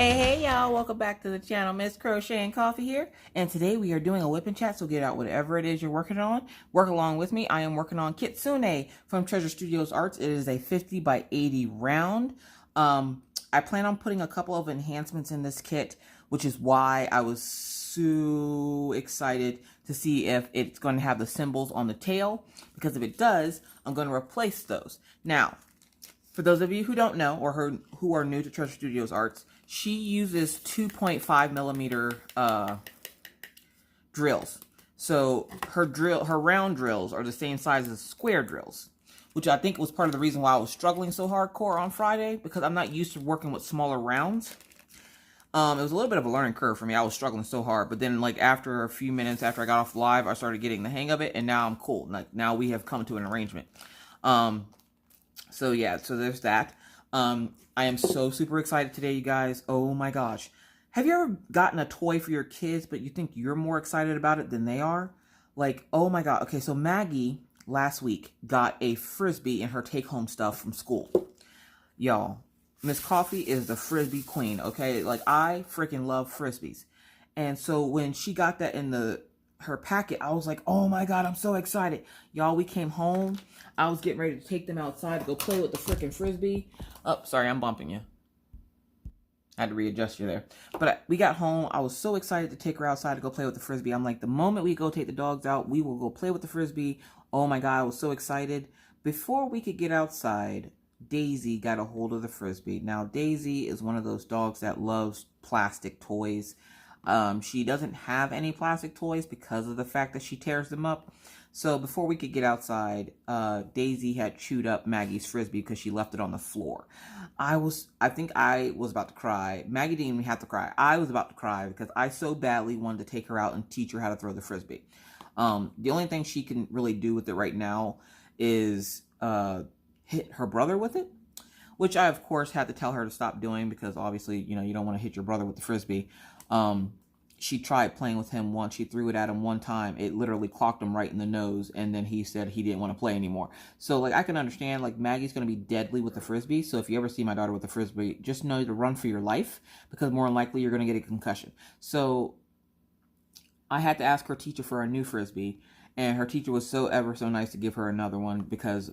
Hey y'all, welcome back to the channel. Miss Crocheting Coffee here, and today we are doing a whip and chat, so get out whatever it is you're working on. Work along with me. I am working on Kitsune from Treasure Studios Arts. It is a 50 by 80 round. I plan on putting a couple of enhancements in this kit, which is why I was so excited to see if it's going to have the symbols on the tail, because if it does, I'm going to replace those. Now, for those of you who don't know or who are new to Treasure Studios Arts, she uses 2.5 millimeter drills. So her round drills are the same size as square drills, which I think was part of the reason why I was struggling so hardcore on Friday, because I'm not used to working with smaller rounds. It was a little bit of a learning curve for me. I was struggling so hard, but then like after a few minutes after I got off live, I started getting the hang of it, and now I'm cool. Like now we have come to an arrangement. So yeah, so there's that. I am so super excited today, you guys. Oh my gosh. Have you ever gotten a toy for your kids, but you think you're more excited about it than they are? Like, oh my God. Okay, so Maggie last week got a Frisbee in her take-home stuff from school. Y'all, Miss Coffee is the Frisbee queen, okay? Like, I freaking love Frisbees. And so when she got that in her packet, I was like, oh my God, I'm so excited. Y'all, we came home. I was getting ready to take them outside to go play with the freaking Frisbee. Oh, sorry, I'm bumping you. I had to readjust you there. But we got home. I was so excited to take her outside to go play with the Frisbee. I'm like, the moment we go take the dogs out, we will go play with the Frisbee. Oh my God, I was so excited. Before we could get outside, Daisy got a hold of the Frisbee. Now, Daisy is one of those dogs that loves plastic toys. She doesn't have any plastic toys because of the fact that she tears them up. So before we could get outside, Daisy had chewed up Maggie's Frisbee because she left it on the floor. I think I was about to cry. Maggie didn't even have to cry. I was about to cry because I so badly wanted to take her out and teach her how to throw the Frisbee. The only thing she can really do with it right now is hit her brother with it, which I, of course, had to tell her to stop doing because obviously, you know, you don't want to hit your brother with the Frisbee. She tried playing with him once. She threw it at him one time. It literally clocked him right in the nose, and then he said he didn't want to play anymore. So, like, I can understand, like, Maggie's going to be deadly with the Frisbee. So if you ever see my daughter with the Frisbee, just know to run for your life, because more than likely you're going to get a concussion. So I had to ask her teacher for a new Frisbee, and her teacher was so ever so nice to give her another one because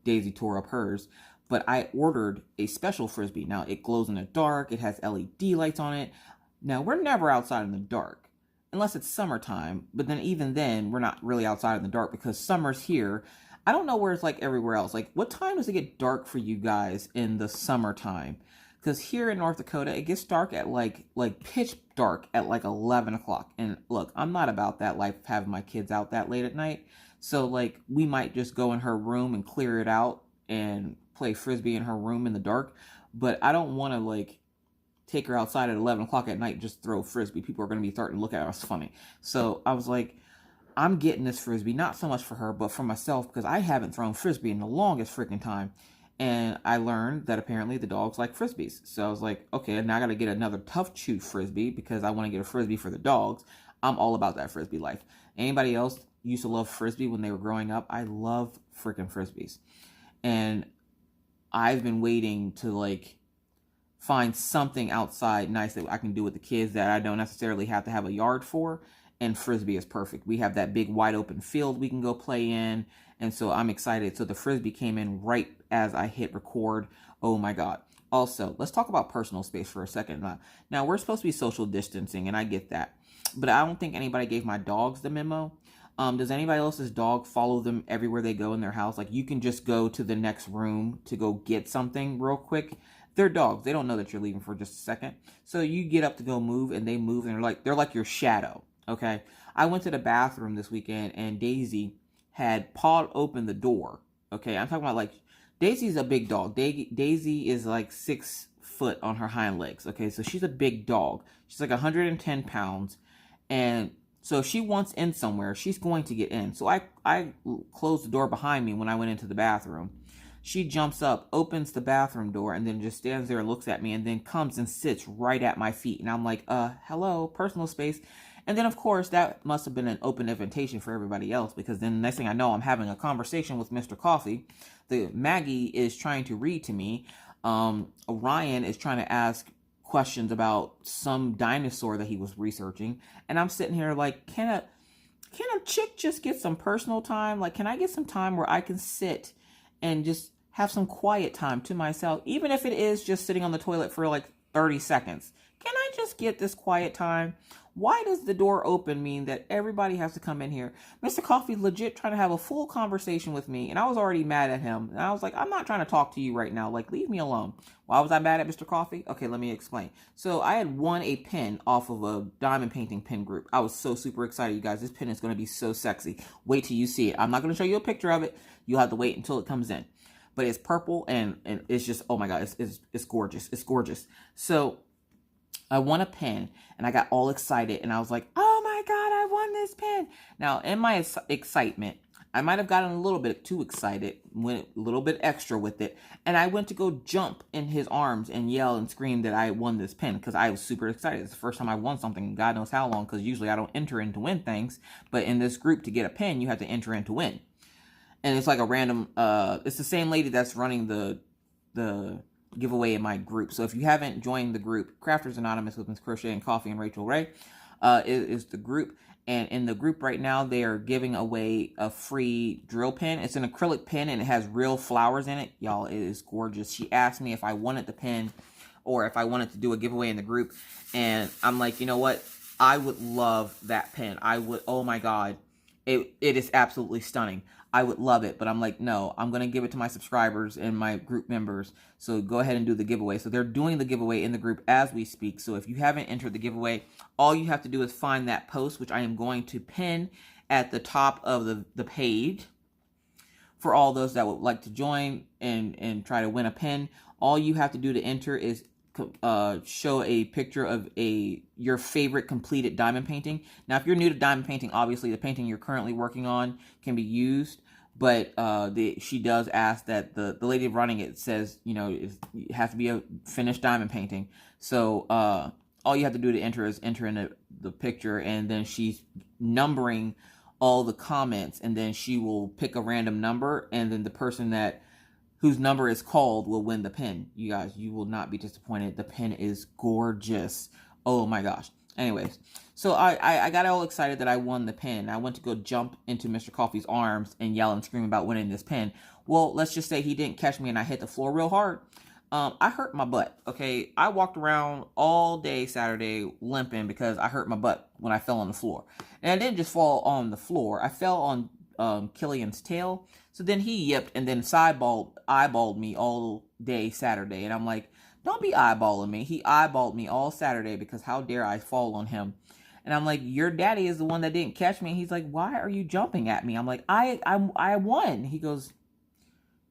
Daisy tore up hers. But I ordered a special Frisbee. Now, it glows in the dark. It has LED lights on it. Now, we're never outside in the dark, unless it's summertime, but then even then, we're not really outside in the dark because summer's here. I don't know where it's like everywhere else. Like, what time does it get dark for you guys in the summertime? Because here in North Dakota, it gets dark at like pitch dark at like 11 o'clock. And look, I'm not about that life, having my kids out that late at night. So, like, we might just go in her room and clear it out and play Frisbee in her room in the dark. But I don't want to, like, take her outside at 11 o'clock at night and just throw Frisbee. People are going to be starting to look at us funny. So I was like, I'm getting this Frisbee, not so much for her, but for myself, because I haven't thrown Frisbee in the longest freaking time. And I learned that apparently the dogs like Frisbees. So I was like, okay, now I got to get another tough chew Frisbee because I want to get a Frisbee for the dogs. I'm all about that Frisbee life. Anybody else used to love Frisbee when they were growing up? I love freaking Frisbees. And I've been waiting to, like, find something outside nice that I can do with the kids that I don't necessarily have to have a yard for, and Frisbee is perfect. We have that big wide open field we can go play in, and so I'm excited. So the Frisbee came in right as I hit record. Oh my God. Also, let's talk about personal space for a second. Now, we're supposed to be social distancing, and I get that, but I don't think anybody gave my dogs the memo. Does anybody else's dog follow them everywhere they go in their house? Like, you can just go to the next room to go get something real quick. They're dogs. They don't know that you're leaving for just a second. So you get up to go move, and they move, and they're like your shadow, okay? I went to the bathroom this weekend, and Daisy had pawed open the door, okay? I'm talking about, like, Daisy's a big dog. Daisy is like 6 foot on her hind legs, okay? So she's a big dog. She's like 110 pounds, and so if she wants in somewhere, she's going to get in. So I closed the door behind me when I went into the bathroom. She jumps up, opens the bathroom door, and then just stands there and looks at me, and then comes and sits right at my feet. And I'm like, hello, personal space. And then, of course, that must have been an open invitation for everybody else, because then the next thing I know, I'm having a conversation with Mr. Coffee. Maggie is trying to read to me. Orion is trying to ask questions about some dinosaur that he was researching. And I'm sitting here like, can a chick just get some personal time? Like, can I get some time where I can sit and just have some quiet time to myself, even if it is just sitting on the toilet for like 30 seconds? Can I just get this quiet time? Why does the door open mean that everybody has to come in here? Mr. Coffee legit trying to have a full conversation with me, and I was already mad at him. And I was like, I'm not trying to talk to you right now. Like, leave me alone. Why was I mad at Mr. Coffee? Okay, let me explain. So I had won a pen off of a diamond painting pen group. I was so super excited, you guys. This pen is going to be so sexy. Wait till you see it. I'm not going to show you a picture of it. You'll have to wait until it comes in. But it's purple, and it's just, oh my God, it's gorgeous. It's gorgeous. So I won a pen, and I got all excited, and I was like, oh my God, I won this pen. Now, in my excitement, I might have gotten a little bit too excited, went a little bit extra with it, and I went to go jump in his arms and yell and scream that I won this pen because I was super excited. It's the first time I won something in God knows how long, because usually I don't enter in to win things, but in this group, to get a pen, you have to enter in to win. And it's like a random, it's the same lady that's running the giveaway in my group. So if you haven't joined the group, Crafters Anonymous with Miss Crocheting Coffee and Rachel Ray is the group. And in the group right now, they are giving away a free drill pen. It's an acrylic pen, and it has real flowers in it. Y'all, it is gorgeous. She asked me if I wanted the pen or if I wanted to do a giveaway in the group. And I'm like, you know what? I would love that pen. I would, oh my God. It is absolutely stunning. I would love it, but I'm like, no, I'm going to give it to my subscribers and my group members. So go ahead and do the giveaway. So they're doing the giveaway in the group as we speak. So if you haven't entered the giveaway, all you have to do is find that post, which I am going to pin at the top of the page for all those that would like to join and try to win a pen. All you have to do to enter is show a picture of your favorite completed diamond painting. Now, if you're new to diamond painting, obviously the painting you're currently working on can be used, but she does ask that the lady running it says, you know, it has to be a finished diamond painting. So all you have to do to enter is enter in the picture, and then she's numbering all the comments, and then she will pick a random number, and then the person whose number is called will win the pen. You guys, you will not be disappointed. The pen is gorgeous. Oh my gosh. Anyways, so I got all excited that I won the pen. I went to go jump into Mr. Coffee's arms and yell and scream about winning this pen. Well, let's just say he didn't catch me and I hit the floor real hard. I hurt my butt, okay? I walked around all day Saturday limping because I hurt my butt when I fell on the floor. And I didn't just fall on the floor. I fell on Killian's tail. So then he yipped and then eyeballed me all day Saturday. And I'm like, don't be eyeballing me. He eyeballed me all Saturday because how dare I fall on him. And I'm like, your daddy is the one that didn't catch me. And he's like, why are you jumping at me? I'm like, I won. He goes,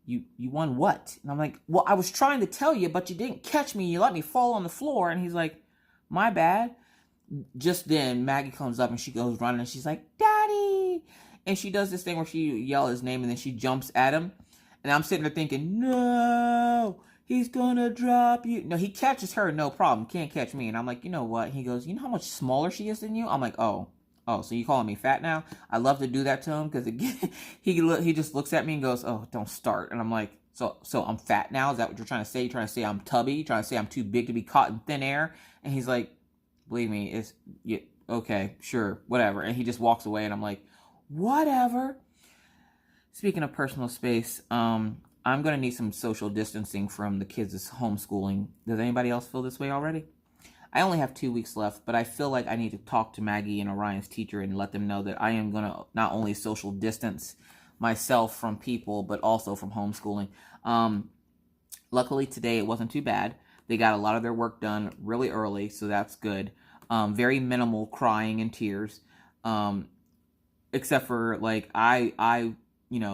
you won what? And I'm like, well, I was trying to tell you, but you didn't catch me. You let me fall on the floor. And he's like, my bad. Just then Maggie comes up and she goes running and she's like, Daddy. And she does this thing where she yells his name and then she jumps at him. And I'm sitting there thinking, no, he's gonna drop you. No, he catches her, no problem. Can't catch me. And I'm like, you know what? He goes, you know how much smaller she is than you? I'm like, oh, so you calling me fat now? I love to do that to him because he just looks at me and goes, oh, don't start. And I'm like, so I'm fat now? Is that what you're trying to say? You're trying to say I'm tubby? You're trying to say I'm too big to be caught in thin air? And he's like, believe me, okay, sure, whatever. And he just walks away and I'm like, whatever. Speaking of personal space, I'm going to need some social distancing from the kids' homeschooling. Does anybody else feel this way already? I only have 2 weeks left, but I feel like I need to talk to Maggie and Orion's teacher and let them know that I am going to not only social distance myself from people, but also from homeschooling. Luckily today it wasn't too bad. They got a lot of their work done really early, so that's good. Very minimal crying and tears. Except for, like, I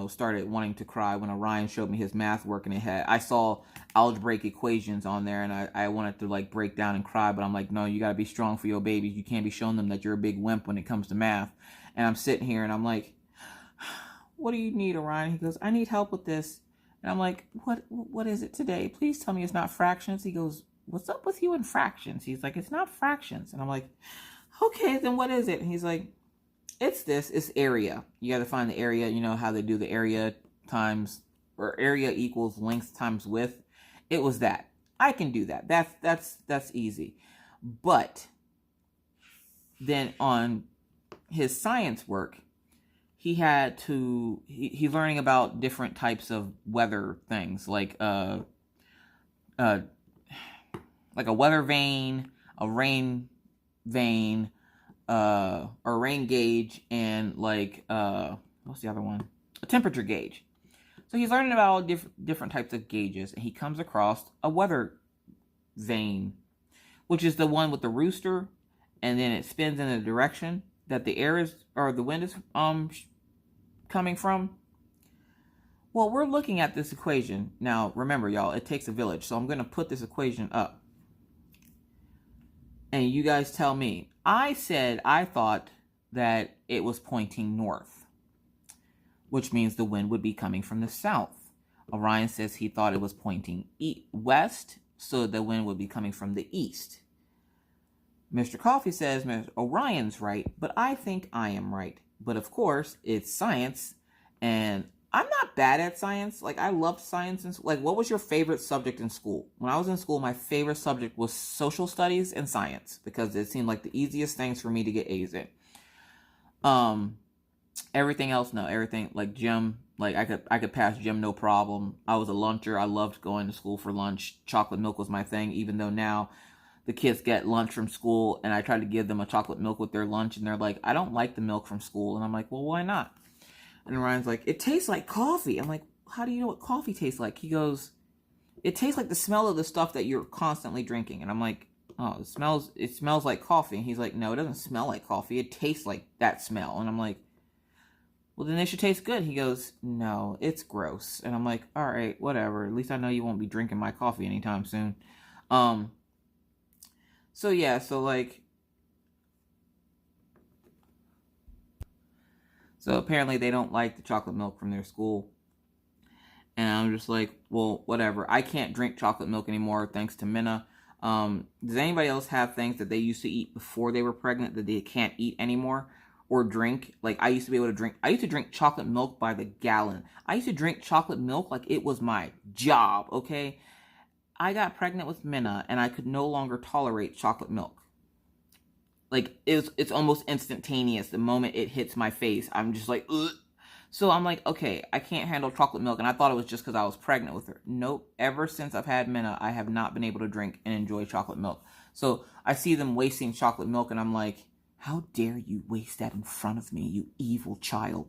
started wanting to cry when Orion showed me his math work, and I saw algebraic equations on there, and I wanted to, like, break down and cry, but I'm like, no, you gotta be strong for your babies. You can't be showing them that you're a big wimp when it comes to math. And I'm sitting here, and I'm like, what do you need, Orion? He goes, I need help with this. And I'm like, what is it today? Please tell me it's not fractions. He goes, what's up with you and fractions? He's like, it's not fractions. And I'm like, okay, then what is it? And he's like, it's area. You got to find the area. You know how they do the area equals length times width. It was that. I can do that. That's easy. But then on his science work, he's learning about different types of weather things, like a weather vane, a rain vane, or a rain gauge, and what's the other one? A temperature gauge. So he's learning about all different types of gauges, and he comes across a weather vane, which is the one with the rooster, and then it spins in the direction that the wind is coming from. Well, we're looking at this equation. Now, remember, y'all, it takes a village. So I'm going to put this equation up. And you guys tell me. I said I thought that it was pointing north, which means the wind would be coming from the south. Orion says he thought it was pointing west, so the wind would be coming from the east. Mr. Coffee says Mr. Orion's right, but I think I am right. But of course, it's science, and I'm not bad at science. Like, I loved science. What was your favorite subject in school? When I was in school, my favorite subject was social studies and science, because it seemed like the easiest things for me to get A's in. Everything else, no. Everything, like gym, like I could pass gym no problem. I was a luncher. I loved going to school for lunch. Chocolate milk was my thing, even though now the kids get lunch from school, and I try to give them a chocolate milk with their lunch, and they're like, I don't like the milk from school. And I'm like, well, why not? And Ryan's like, it tastes like coffee. I'm like, how do you know what coffee tastes like? He goes, it tastes like the smell of the stuff that you're constantly drinking. And I'm like, oh, it smells like coffee. And he's like, no, it doesn't smell like coffee. It tastes like that smell. And I'm like, well, then it should taste good. He goes, no, it's gross. And I'm like, all right, whatever. At least I know you won't be drinking my coffee anytime soon. So yeah, so apparently they don't like the chocolate milk from their school. And I'm just like, well, whatever. I can't drink chocolate milk anymore thanks to Minna. Does anybody else have things that they used to eat before they were pregnant that they can't eat anymore or drink? Like, I used to drink chocolate milk by the gallon. I used to drink chocolate milk like it was my job, okay? I got pregnant with Minna, and I could no longer tolerate chocolate milk. Like, it's almost instantaneous. The moment it hits my face, I'm just like, ugh. So I'm like, okay, I can't handle chocolate milk. And I thought it was just because I was pregnant with her. Nope. Ever since I've had Minna, I have not been able to drink and enjoy chocolate milk. So I see them wasting chocolate milk, and I'm like, how dare you waste that in front of me, you evil child.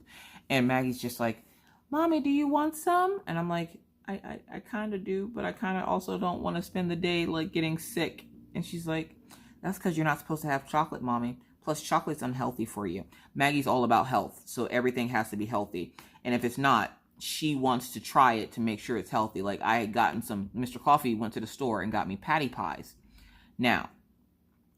And Maggie's just like, Mommy, do you want some? And I'm like, I kind of do, but I kind of also don't want to spend the day, like, getting sick. And she's like, that's because you're not supposed to have chocolate, Mommy. Plus, chocolate's unhealthy for you. Maggie's all about health, so everything has to be healthy. And if it's not, she wants to try it to make sure it's healthy. Like, I had gotten some, Mr. Coffee went to the store and got me patty pies. Now,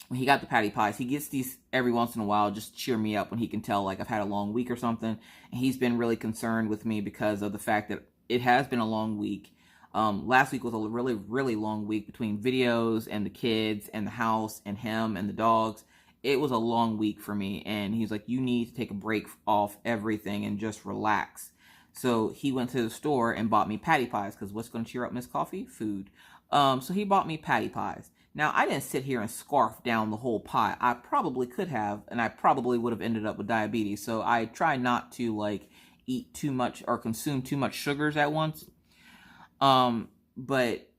when he got the patty pies, he gets these every once in a while just to cheer me up when he can tell, like, I've had a long week or something. And he's been really concerned with me because of the fact that it has been a long week. Last week was a really, really long week between videos and the kids and the house and him and the dogs. It was a long week for me. And he's like, you need to take a break off everything and just relax. So he went to the store and bought me patty pies, because what's going to cheer up Miss Coffee? Food. So he bought me patty pies. Now, I didn't sit here and scarf down the whole pie. I probably could have, and I probably would have ended up with diabetes. So I try not to, like, eat too much or consume too much sugars at once. But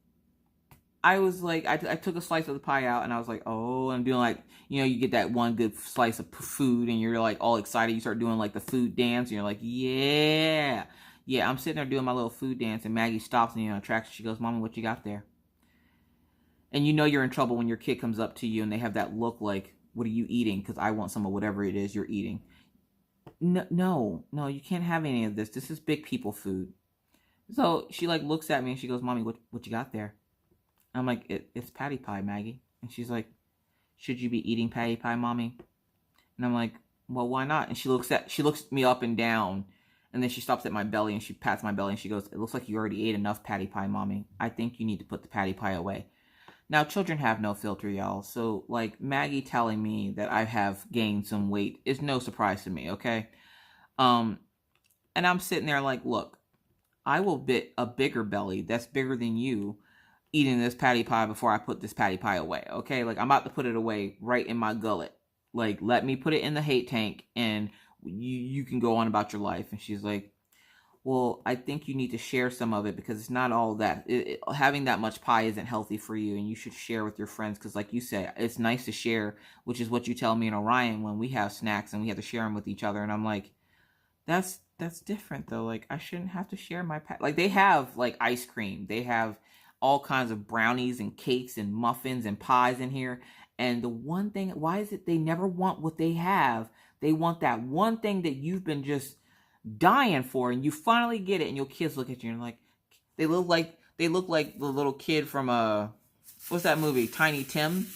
I was like, I took a slice of the pie out, and I was like, oh, I'm doing, like, you know, you get that one good slice of food, and you're like all excited. You start doing, like, the food dance, and you're like, yeah. I'm sitting there doing my little food dance, and Maggie stops me on the tracks. She goes, Mommy, what you got there? And you know you're in trouble when your kid comes up to you and they have that look like, what are you eating? Because I want some of whatever it is you're eating. No, you can't have any of this. This is big people food. So she, like, looks at me and she goes, Mommy, what you got there? I'm like, it's patty pie, Maggie. And she's like, should you be eating patty pie, Mommy? And I'm like, well, why not? And she looks me up and down, and then she stops at my belly and she pats my belly and she goes, it looks like you already ate enough patty pie, Mommy. I think you need to put the patty pie away. Now, children have no filter, y'all. So, like, Maggie telling me that I have gained some weight is no surprise to me, okay? And I'm sitting there like, look, I will bet a bigger belly that's bigger than you eating this patty pie before I put this patty pie away. Okay, like I'm about to put it away right in my gullet. Like, let me put it in the hate tank, and you can go on about your life. And she's like, well, I think you need to share some of it because it's not all that. Having that much pie isn't healthy for you, and you should share with your friends because, like you said, it's nice to share, which is what you tell me and Orion when we have snacks and we have to share them with each other. And I'm like, that's different though. Like, I shouldn't have to share my pie. Like, they have like ice cream, they have all kinds of brownies and cakes and muffins and pies in here. And the one thing, why is it they never want what they have? They want that one thing that you've been just dying for, and you finally get it, and your kids look at you and like, they look like the little kid from what's that movie, Tiny Tim?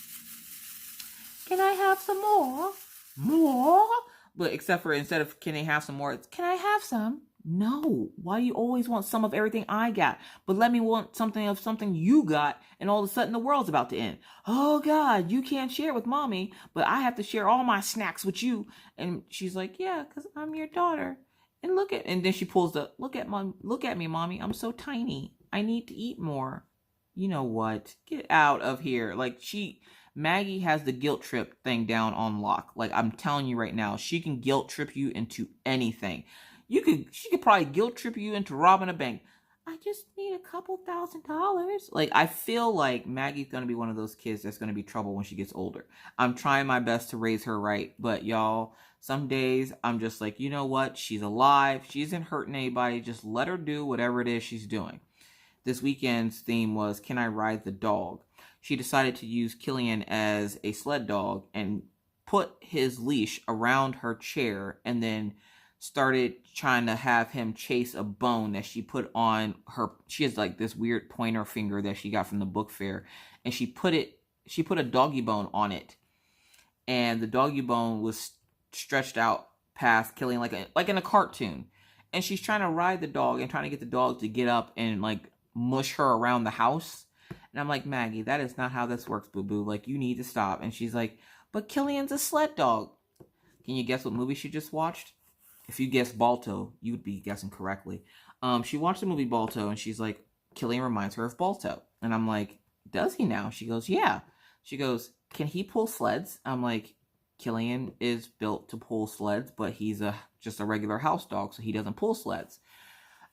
Can I have some more? But except for, instead of can they have some more, it's can I have some? No. Why do you always want some of everything I got? But let me want something of something you got, and all of a sudden the world's about to end. Oh God, you can't share with mommy, but I have to share all my snacks with you. And she's like, yeah, because I'm your daughter. And then she pulls look at me, mommy. I'm so tiny. I need to eat more. You know what? Get out of here. Like, Maggie has the guilt trip thing down on lock. Like, I'm telling you right now, she can guilt trip you into anything. She could probably guilt trip you into robbing a bank. I just need a couple $1,000. Like, I feel like Maggie's going to be one of those kids that's going to be trouble when she gets older. I'm trying my best to raise her right, but y'all, some days I'm just like, you know what? She's alive. She isn't hurting anybody. Just let her do whatever it is she's doing. This weekend's theme was, can I ride the dog? She decided to use Killian as a sled dog and put his leash around her chair, and then started trying to have him chase a bone that she put on her. She has like this weird pointer finger that she got from the book fair, and she put a doggy bone on it, and the doggy bone was stretched out past Killian like in a cartoon, and she's trying to ride the dog and trying to get the dog to get up and like mush her around the house. And I'm like, Maggie, that is not how this works, boo-boo. Like, you need to stop. And she's like, but Killian's a sled dog. Can you guess what movie she just watched? If you guessed Balto, you would be guessing correctly. She watched the movie Balto, and she's like, Killian reminds her of Balto. And I'm like, does he now? She goes, yeah. She goes, can he pull sleds? I'm like, Killian is built to pull sleds, but he's just a regular house dog, so he doesn't pull sleds.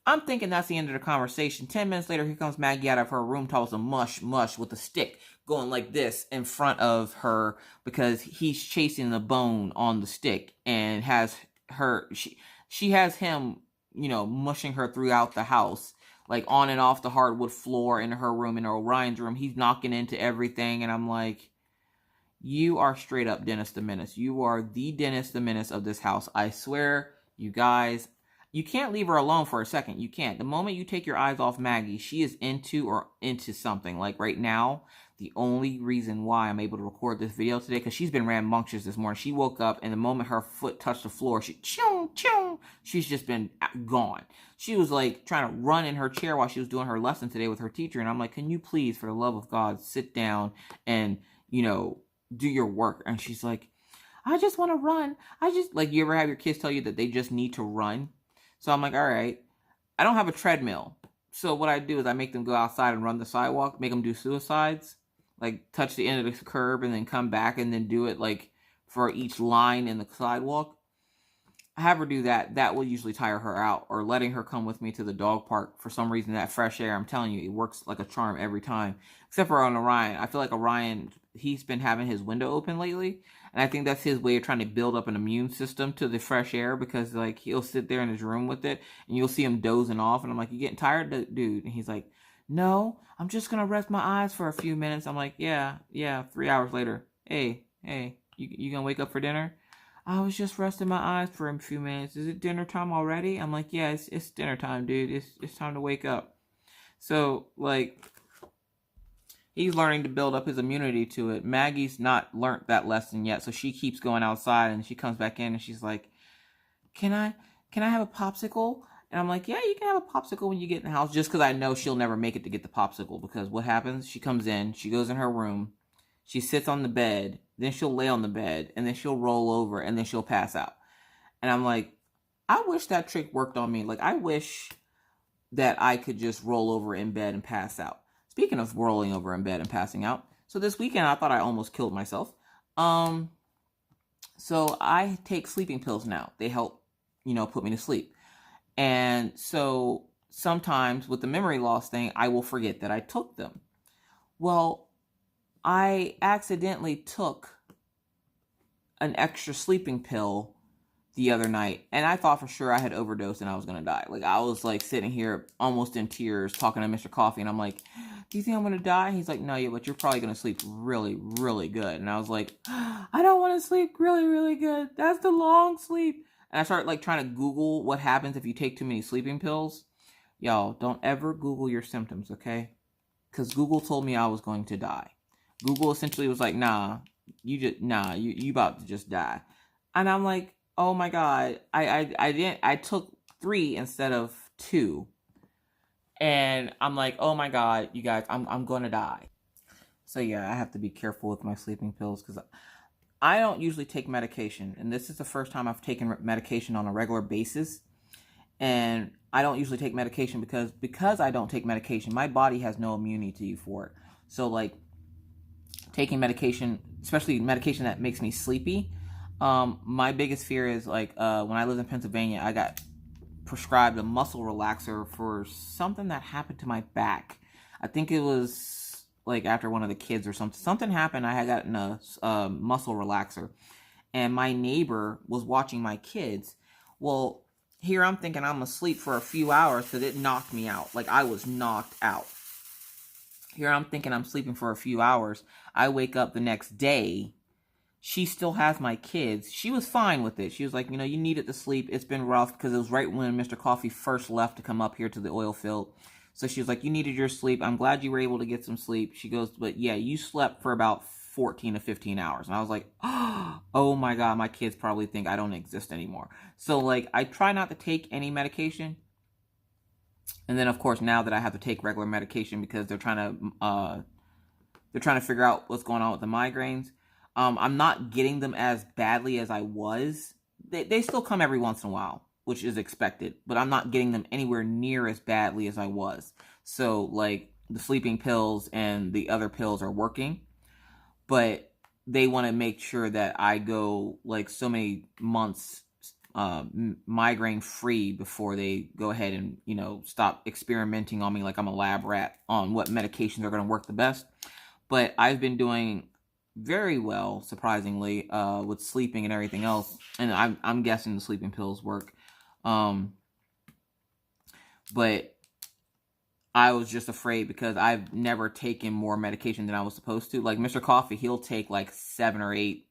I'm thinking that's the end of the conversation. 10 minutes later, here comes Maggie out of her room, toss a mush with a stick, going like this in front of her because he's chasing the bone on the stick, and she has him, mushing her throughout the house, like on and off the hardwood floor in her room, in Orion's room. He's knocking into everything, and I'm like, you are straight up Dennis the Menace. You are the Dennis the Menace of this house. I swear, you guys. You can't leave her alone for a second. You can't. The moment you take your eyes off Maggie, she is into something. Like right now, the only reason why I'm able to record this video today, because she's been rambunctious this morning. She woke up, and the moment her foot touched the floor, she's just been gone. She was like trying to run in her chair while she was doing her lesson today with her teacher. And I'm like, can you please, for the love of God, sit down and, do your work? And she's like, I just want to run. You ever have your kids tell you that they just need to run? So I'm like, all right, I don't have a treadmill. So what I do is I make them go outside and run the sidewalk, make them do suicides, like touch the end of the curb and then come back and then do it like for each line in the sidewalk. I have her do that. That will usually tire her out. Or letting her come with me to the dog park. For some reason, that fresh air, I'm telling you, it works like a charm every time. Except for on Orion. I feel like Orion, he's been having his window open lately. And I think that's his way of trying to build up an immune system to the fresh air. Because, like, he'll sit there in his room with it. And you'll see him dozing off. And I'm like, you getting tired, dude? And he's like, no, I'm just going to rest my eyes for a few minutes. I'm like, yeah. 3 hours later. Hey, you going to wake up for dinner? I was just resting my eyes for a few minutes. Is it dinner time already? I'm like, yeah, it's dinner time, dude. It's time to wake up. So, like, he's learning to build up his immunity to it. Maggie's not learned that lesson yet, so she keeps going outside, and she comes back in, and she's like, can I have a popsicle? And I'm like, yeah, you can have a popsicle when you get in the house, just because I know she'll never make it to get the popsicle, because what happens? She comes in, she goes in her room, she sits on the bed, then she'll lay on the bed, and then she'll roll over, and then she'll pass out. And I'm like, I wish that trick worked on me. Like, I wish that I could just roll over in bed and pass out. speaking of rolling over in bed and passing out, so this weekend I thought I almost killed myself. So I take sleeping pills now. They help, put me to sleep. And so sometimes with the memory loss thing, I will forget that I took them. Well, I accidentally took an extra sleeping pill the other night, and I thought for sure I had overdosed and I was going to die. Like, I was like sitting here almost in tears talking to Mr. Coffee, and I'm like, do you think I'm going to die? He's like, no, yeah, but you're probably going to sleep really, really good. And I was like, I don't want to sleep really, really good. That's the long sleep. And I started like trying to Google what happens if you take too many sleeping pills. Y'all, don't ever Google your symptoms, okay? Because Google told me I was going to die. Google essentially was like, nah, you about to just die. And I'm like, oh my God, I took 3 instead of 2. And I'm like, oh my God, you guys, I'm going to die. So yeah, I have to be careful with my sleeping pills because I don't usually take medication. And this is the first time I've taken medication on a regular basis. And I don't usually take medication because I don't take medication, my body has no immunity for it. So like taking medication, especially medication that makes me sleepy, my biggest fear is like when I lived in Pennsylvania, I got prescribed a muscle relaxer for something that happened to my back. I think it was like after one of the kids or something. Something happened. I had gotten a muscle relaxer, and my neighbor was watching my kids. Well, here I'm thinking I'm asleep for a few hours because it knocked me out. Like I was knocked out. Here I'm thinking I'm sleeping for a few hours. I wake up the next day. She still has my kids. She was fine with it. She was like, you needed to sleep. It's been rough because it was right when Mr. Coffee first left to come up here to the oil field. So she was like, you needed your sleep. I'm glad you were able to get some sleep. She goes, but yeah, you slept for about 14 to 15 hours. And I was like, oh my God, my kids probably think I don't exist anymore. So like, I try not to take any medication. And then of course, now that I have to take regular medication because they're trying to figure out what's going on with the migraines. I'm not getting them as badly as I was. They still come every once in a while, which is expected, but I'm not getting them anywhere near as badly as I was. So like the sleeping pills and the other pills are working, but they want to make sure that I go like so many months migraine free before they go ahead and stop experimenting on me like I'm a lab rat on what medications are going to work the best. But I've been doing very well, surprisingly, with sleeping and everything else. And I'm guessing the sleeping pills work. But I was just afraid because I've never taken more medication than I was supposed to. Like Mr. Coffee, he'll take like 7 or 8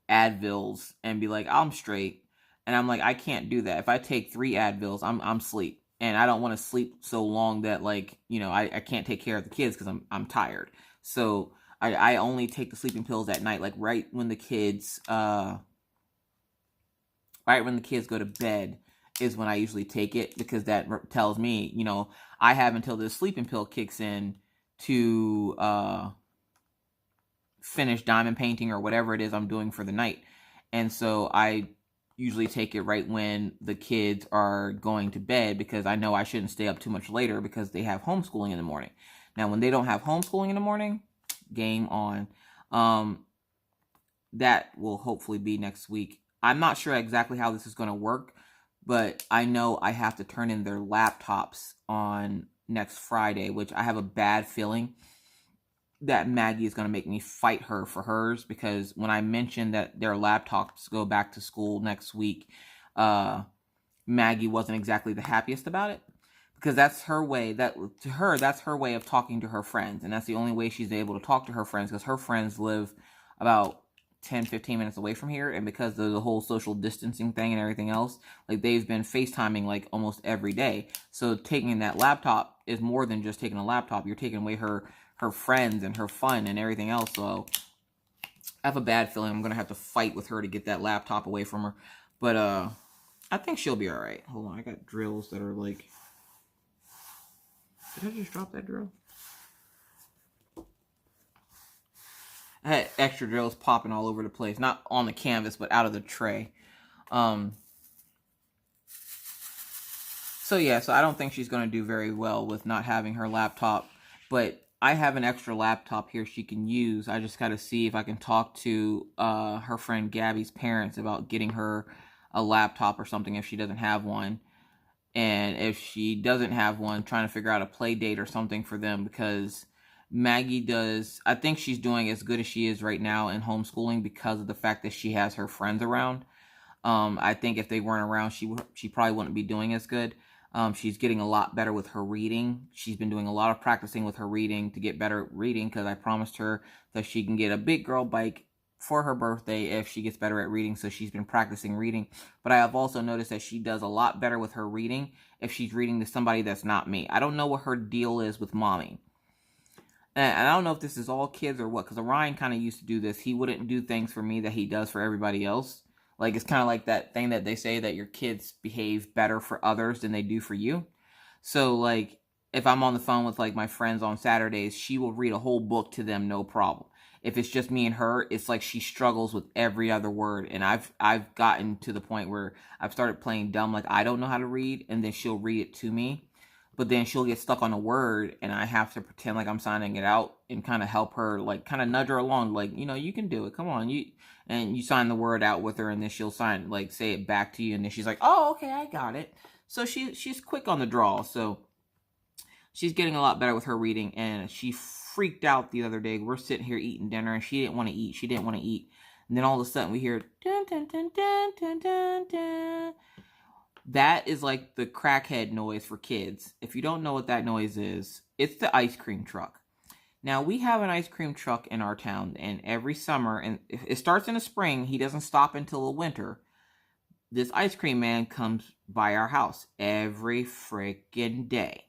Advils and be like, I'm straight. And I'm like, I can't do that. If I take 3 Advils, I'm asleep. And I don't want to sleep so long that like, I can't take care of the kids because I'm tired. So I only take the sleeping pills at night, like right when the kids go to bed is when I usually take it, because that tells me, I have until the sleeping pill kicks in to finish diamond painting or whatever it is I'm doing for the night. And so I usually take it right when the kids are going to bed, because I know I shouldn't stay up too much later because they have homeschooling in the morning. Now, when they don't have homeschooling in the morning, game on. That will hopefully be next week. I'm not sure exactly how this is going to work, but I know I have to turn in their laptops on next Friday, which I have a bad feeling that Maggie is going to make me fight her for hers, because when I mentioned that their laptops go back to school next week, Maggie wasn't exactly the happiest about it. Because that's her way, that's her way of talking to her friends. And that's the only way she's able to talk to her friends, because her friends live about 10, 15 minutes away from here. And because of the whole social distancing thing and everything else, like they've been FaceTiming like almost every day. So taking that laptop is more than just taking a laptop. You're taking away her friends and her fun and everything else. So I have a bad feeling I'm going to have to fight with her to get that laptop away from her. But I think she'll be all right. Hold on, I got drills that are like... Did I just drop that drill? I had extra drills popping all over the place. Not on the canvas, but out of the tray. So yeah, so I don't think she's going to do very well with not having her laptop. But I have an extra laptop here she can use. I just got to see if I can talk to her friend Gabby's parents about getting her a laptop or something if she doesn't have one. And if she doesn't have one, trying to figure out a play date or something for them, because Maggie does, I think she's doing as good as she is right now in homeschooling because of the fact that she has her friends around. I think if they weren't around, she probably wouldn't be doing as good. She's getting a lot better with her reading. She's been doing a lot of practicing with her reading to get better at reading, because I promised her that she can get a big girl bike for her birthday if she gets better at reading. So she's been practicing reading. But I have also noticed that she does a lot better with her reading if she's reading to somebody that's not me. I don't know what her deal is with mommy. And I don't know if this is all kids or what, because Orion kind of used to do this. He wouldn't do things for me that he does for everybody else. Like, it's kind of like that thing that they say that your kids behave better for others than they do for you. So, like, if I'm on the phone with, like, my friends on Saturdays, she will read a whole book to them, no problem. If it's just me and her, it's like she struggles with every other word. And I've gotten to the point where I've started playing dumb, like I don't know how to read, and then she'll read it to me. But then she'll get stuck on a word, and I have to pretend like I'm signing it out and kind of help her, like kind of nudge her along, like, you know, you can do it. Come on, and you sign the word out with her, and then she'll sign, like, say it back to you, and then she's like, oh, okay, I got it. So she's quick on the draw. So she's getting a lot better with her reading, and she freaked out the other day. We're sitting here eating dinner, and she didn't want to eat. She didn't want to eat. And then all of a sudden we hear dun dun dun dun dun dun dun. That is like the crackhead noise for kids. If you don't know what that noise is, it's the ice cream truck. Now, we have an ice cream truck in our town, and every summer, and it starts in the spring, he doesn't stop until the winter. This ice cream man comes by our house every freaking day.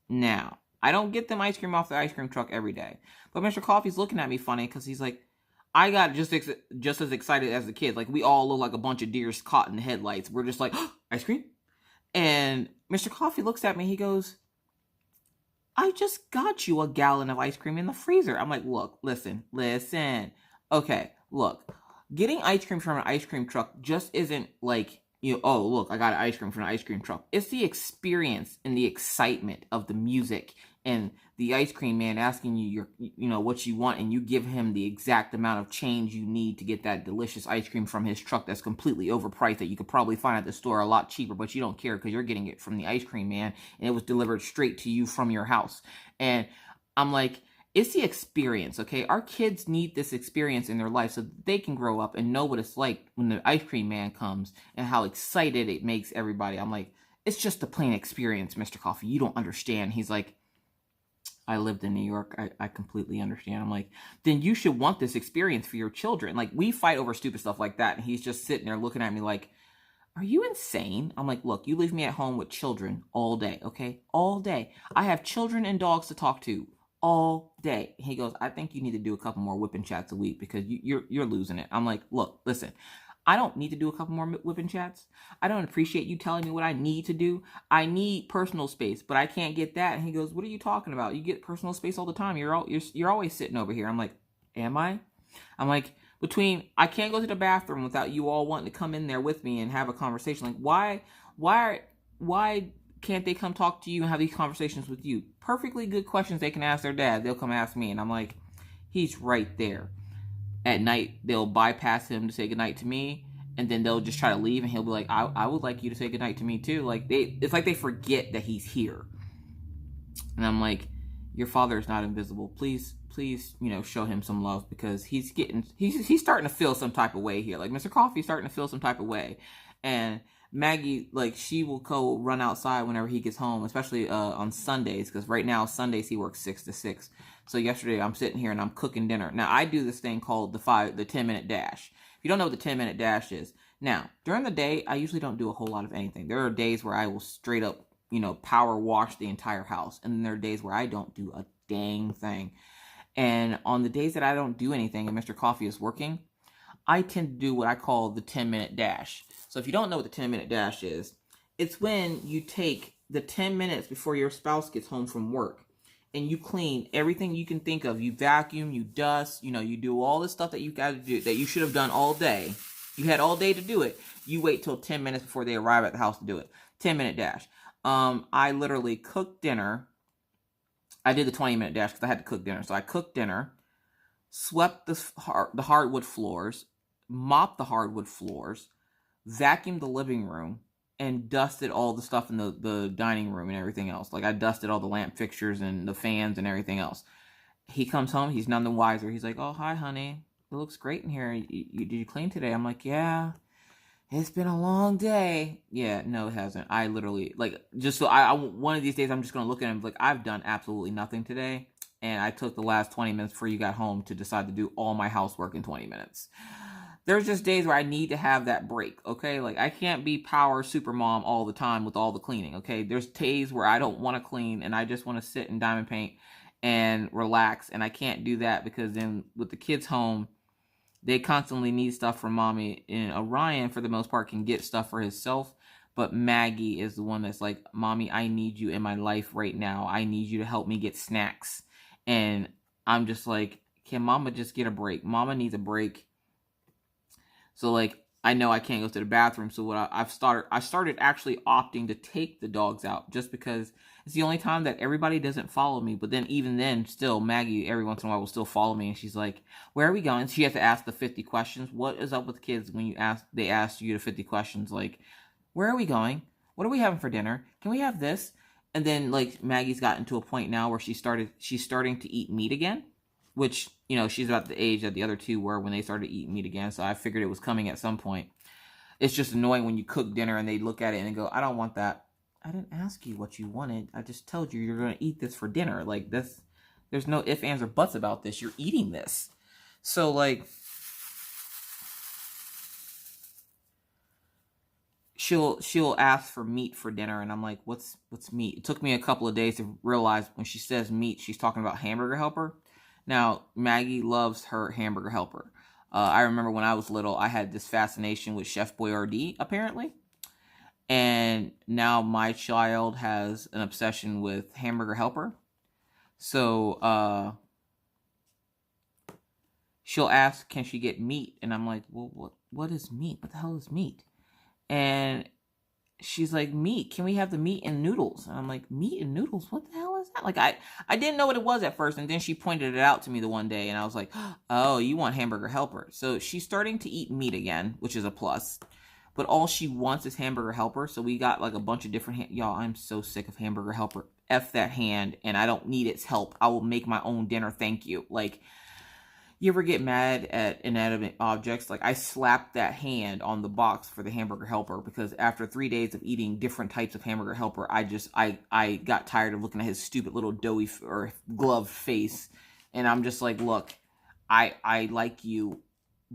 Now, I don't get them ice cream off the ice cream truck every day, but Mr. Coffee's looking at me funny because he's like, I got just as excited as the kids. Like, we all look like a bunch of deers caught in the headlights. We're just like, oh, ice cream? And Mr. Coffee looks at me. He goes, I just got you a gallon of ice cream in the freezer. I'm like, look, listen. Okay, look. Getting ice cream from an ice cream truck just isn't like, you know, oh, look, I got ice cream from an ice cream truck. It's the experience and the excitement of the music and the ice cream man asking you what you want, and you give him the exact amount of change you need to get that delicious ice cream from his truck that's completely overpriced, that you could probably find at the store a lot cheaper, but you don't care because you're getting it from the ice cream man, and it was delivered straight to you from your house. And I'm like, it's the experience, okay? Our kids need this experience in their life so that they can grow up and know what it's like when the ice cream man comes and how excited it makes everybody. I'm like, it's just a plain experience, Mr. Coffee. You don't understand. He's like, I lived in New York. I completely understand. I'm like, then you should want this experience for your children. Like, we fight over stupid stuff like that, and he's just sitting there looking at me like, are you insane? I'm like, look, you leave me at home with children all day, okay? All day. I have children and dogs to talk to all day. He goes, I think you need to do a couple more whipping chats a week because you're losing it. I'm like, look, listen, I don't need to do a couple more whipping chats. I don't appreciate you telling me what I need to do. I need personal space, but I can't get that. And he goes, what are you talking about? You get personal space all the time. You're always sitting over here. I'm like, am I? I'm like, I can't go to the bathroom without you all wanting to come in there with me and have a conversation. Like, why can't they come talk to you and have these conversations with you? Perfectly good questions they can ask their dad. They'll come ask me. And I'm like, he's right there. At night, they'll bypass him to say goodnight to me, and then they'll just try to leave, and he'll be like, I would like you to say goodnight to me too. Like, it's like they forget that he's here. And I'm like, your father is not invisible. Please, show him some love, because he's starting to feel some type of way here. Like, Mr. Coffee's starting to feel some type of way. And Maggie, like, she will go run outside whenever he gets home, especially on Sundays, because right now, Sundays, he works 6 to 6. So yesterday, I'm sitting here and I'm cooking dinner. Now, I do this thing called the 10-minute dash. If you don't know what the 10-minute dash is, now, during the day, I usually don't do a whole lot of anything. There are days where I will straight up, power wash the entire house. And then there are days where I don't do a dang thing. And on the days that I don't do anything and Mr. Coffee is working, I tend to do what I call the 10-minute dash. So if you don't know what the 10-minute dash is, it's when you take the 10 minutes before your spouse gets home from work and you clean everything you can think of. You vacuum, you dust, you do all the stuff that you got to do that you should have done all day. You had all day to do it. You wait till 10 minutes before they arrive at the house to do it. 10-minute dash. I literally cook dinner, I did the 20-minute dash because I had to cook dinner. So I cooked dinner, swept the hardwood floors, mopped the hardwood floors, vacuumed the living room, and dusted all the stuff in the dining room and everything else. Like, I dusted all the lamp fixtures and the fans and everything else. He comes home, he's none the wiser. He's like, oh, hi, honey. It looks great in here. Did you clean today? I'm like, yeah. It's been a long day. Yeah, no, it hasn't. I literally, like, just so one of these days, I'm just going to look at him like, I've done absolutely nothing today. And I took the last 20 minutes before you got home to decide to do all my housework in 20 minutes. There's just days where I need to have that break, okay? Like, I can't be power super mom all the time with all the cleaning, okay? There's days where I don't want to clean and I just want to sit and diamond paint and relax. And I can't do that because then with the kids home, they constantly need stuff from mommy. And Orion, for the most part, can get stuff for himself. But Maggie is the one that's like, mommy, I need you in my life right now. I need you to help me get snacks. And I'm just like, can mama just get a break? Mama needs a break. So, like, I know I can't go to the bathroom. So what I started actually opting to take the dogs out just because it's the only time that everybody doesn't follow me. But then even then, still, Maggie every once in a while will still follow me. And she's like, where are we going? She has to ask the 50 questions. What is up with kids when they ask you the 50 questions? Like, where are we going? What are we having for dinner? Can we have this? And then, like, Maggie's gotten to a point now where she's starting to eat meat again. Which, you know, she's about the age that the other two were when they started eating meat again. So I figured it was coming at some point. It's just annoying when you cook dinner and they look at it and go, I don't want that. I didn't ask you what you wanted. I just told you you're going to eat this for dinner. Like, this, there's no ifs, ands, or buts about this. You're eating this. So, like, she'll ask for meat for dinner. And I'm like, what's meat? It took me a couple of days to realize when she says meat, she's talking about hamburger helper. Now, Maggie loves her hamburger helper. I remember when I was little, I had this fascination with Chef Boyardee, apparently. And now my child has an obsession with hamburger helper. So, she'll ask, can she get meat? And I'm like, well, what is meat? What the hell is meat? And she's like, meat. Can we have the meat and noodles? And I'm like, meat and noodles? What the hell is that? Like, I didn't know what it was at first. And then she pointed it out to me the one day. And I was like, oh, you want hamburger helper. So she's starting to eat meat again, which is a plus. But all she wants is hamburger helper. So we got like a bunch of different... Y'all, I'm so sick of hamburger helper. F that hand. And I don't need its help. I will make my own dinner. Thank you. Like... You ever get mad at inanimate objects? Like, I slapped that hand on the box for the hamburger helper because after 3 days of eating different types of hamburger helper, I got tired of looking at his stupid little doughy or gloved face. And I'm just like, look, I like you,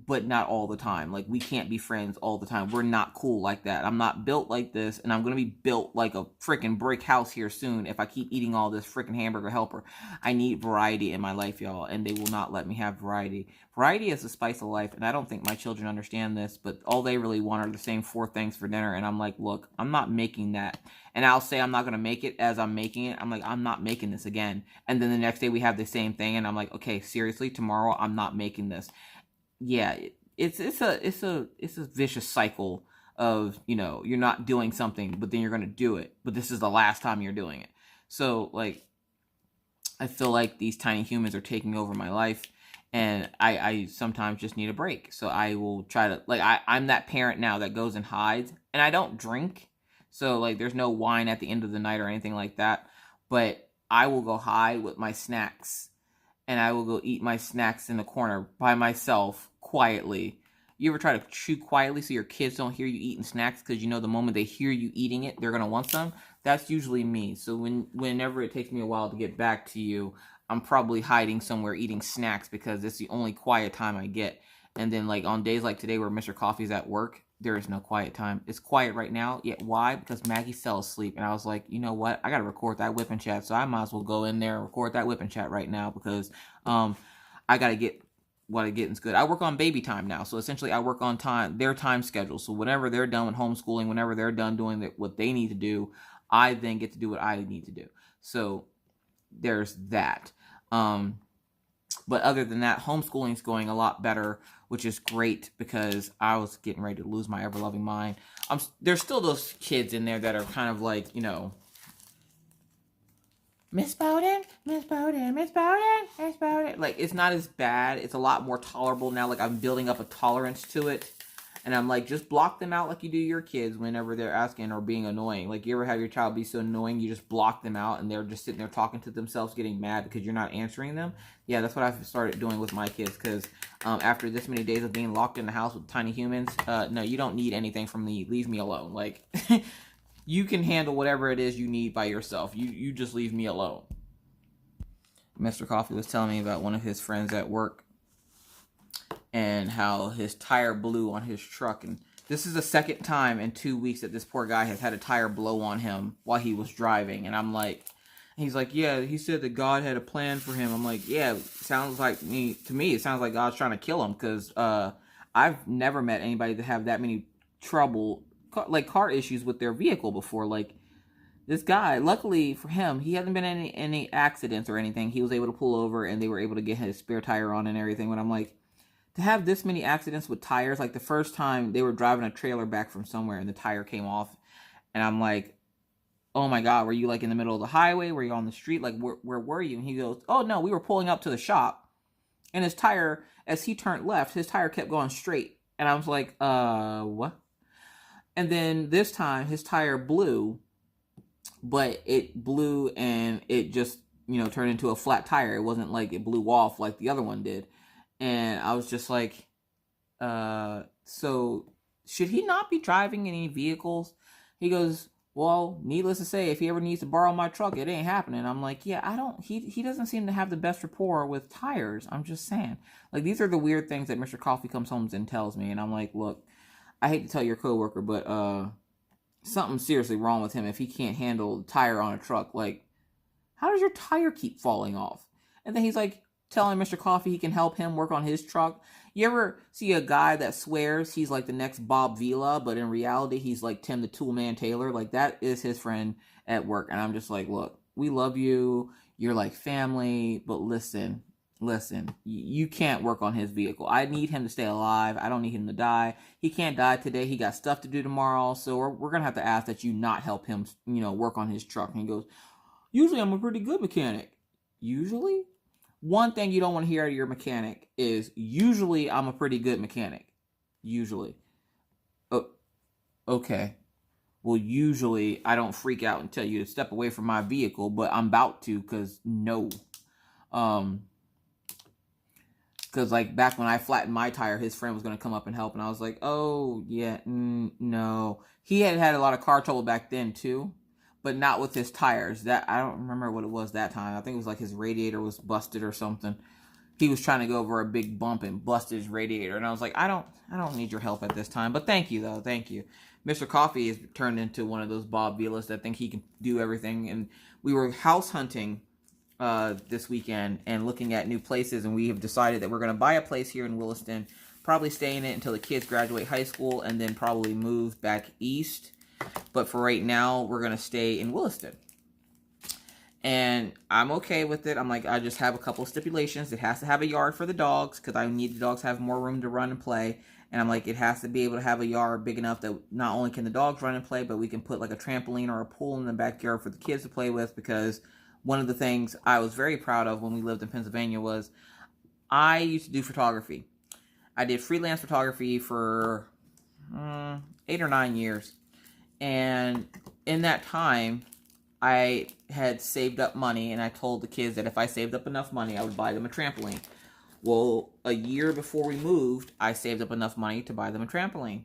but not all the time. Like, we can't be friends all the time. We're not cool like that. I'm not built like this, and I'm going to be built like a freaking brick house here soon if I keep eating all this freaking hamburger helper. I need variety in my life, y'all, and they will not let me have variety. Variety is the spice of life, and I don't think my children understand this, but all they really want are the same 4 things for dinner, and I'm like, look, I'm not making that. And I'll say I'm not going to make it as I'm making it. I'm like, I'm not making this again. And then the next day we have the same thing, and I'm like, okay, seriously, tomorrow I'm not making this. Yeah, it's a vicious cycle of, you know, you're not doing something, but then you're going to do it. But this is the last time you're doing it. So, like, I feel like these tiny humans are taking over my life, and I sometimes just need a break. So I will try to, like, I'm that parent now that goes and hides, and I don't drink. So, like, there's no wine at the end of the night or anything like that. But I will go hide with my snacks. And I will go eat my snacks in the corner by myself, quietly. You ever try to chew quietly so your kids don't hear you eating snacks? Because you know the moment they hear you eating it, they're going to want some? That's usually me. So whenever it takes me a while to get back to you, I'm probably hiding somewhere eating snacks because it's the only quiet time I get. And then, like, on days like today where Mr. Coffee's at work, there is no quiet time. It's quiet right now. Yet why? Because Maggie fell asleep. And I was like, you know what? I got to record that whip and chat. So I might as well go in there and record that whip and chat right now because I got to get what I get is good. I work on baby time now. So essentially I work on their time schedule. So whenever they're done with homeschooling, whenever they're done doing what they need to do, I then get to do what I need to do. So there's that. But other than that, homeschooling is going a lot better, which is great because I was getting ready to lose my ever-loving mind. There's still those kids in there that are kind of like, you know, Miss Bowden, Miss Bowden, Miss Bowden, Miss Bowden. Like, it's not as bad. It's a lot more tolerable now. Like, I'm building up a tolerance to it. And I'm like, just block them out like you do your kids whenever they're asking or being annoying. Like, you ever have your child be so annoying, you just block them out and they're just sitting there talking to themselves, getting mad because you're not answering them? Yeah, that's what I've started doing with my kids, because after this many days of being locked in the house with tiny humans, no, you don't need anything from me. Leave me alone. Like, you can handle whatever it is you need by yourself. You just leave me alone. Mr. Coffee was telling me about one of his friends at work and how his tire blew on his truck. And this is the second time in 2 weeks that this poor guy has had a tire blow on him while he was driving. And I'm like, he's like, yeah, he said that God had a plan for him. I'm like, yeah, sounds like to me, it sounds like God's trying to kill him, because I've never met anybody that have that many car issues with their vehicle before. Like, this guy, luckily for him, he hasn't been in any accidents or anything. He was able to pull over and they were able to get his spare tire on and everything. But I'm like, to have this many accidents with tires, like the first time they were driving a trailer back from somewhere and the tire came off. And I'm like, oh my God, were you like in the middle of the highway? Were you on the street? Like, where were you? And he goes, oh no, we were pulling up to the shop. And his tire, as he turned left, his tire kept going straight. And I was like, what? And then this time his tire blew, but it blew and it just, turned into a flat tire. It wasn't like it blew off like the other one did. And I was just like, so should he not be driving any vehicles? He goes, well, needless to say, if he ever needs to borrow my truck, it ain't happening. I'm like, yeah, he doesn't seem to have the best rapport with tires. I'm just saying. Like, these are the weird things that Mr. Coffee comes home and tells me. And I'm like, look, I hate to tell your coworker, but something's seriously wrong with him if he can't handle the tire on a truck. Like, how does your tire keep falling off? And then he's like telling Mr. Coffee he can help him work on his truck. You ever see a guy that swears he's like the next Bob Vila, but in reality he's like Tim the Toolman Taylor? Like, that is his friend at work. And I'm just like, look, we love you. You're like family, but listen, you can't work on his vehicle. I need him to stay alive. I don't need him to die. He can't die today. He got stuff to do tomorrow. So we're going to have to ask that you not help him, work on his truck. And he goes, usually I'm a pretty good mechanic. Usually? One thing you don't want to hear out of your mechanic is, usually I'm a pretty good mechanic. Usually. Oh, okay. Well, usually I don't freak out and tell you to step away from my vehicle, but I'm about to, because no. Because, like, back when I flattened my tire, his friend was going to come up and help. And I was like, oh, yeah, no. He had a lot of car trouble back then, too. But not with his tires. I don't remember what it was that time. I think it was like his radiator was busted or something. He was trying to go over a big bump and busted his radiator. And I was like, I don't need your help at this time. But thank you, though. Thank you. Mr. Coffee has turned into one of those Bob Vilas that think he can do everything. And we were house hunting this weekend and looking at new places, and we have decided that we're going to buy a place here in Williston, probably stay in it until the kids graduate high school, and then probably move back east. But for right now, we're going to stay in Williston. And I'm okay with it. I'm like, I just have a couple of stipulations. It has to have a yard for the dogs, because I need the dogs to have more room to run and play. And I'm like, it has to be able to have a yard big enough that not only can the dogs run and play, but we can put like a trampoline or a pool in the backyard for the kids to play with. Because one of the things I was very proud of when we lived in Pennsylvania was I used to do photography. I did freelance photography for 8 or 9 years. And in that time, I had saved up money, and I told the kids that if I saved up enough money, I would buy them a trampoline. Well, a year before we moved, I saved up enough money to buy them a trampoline.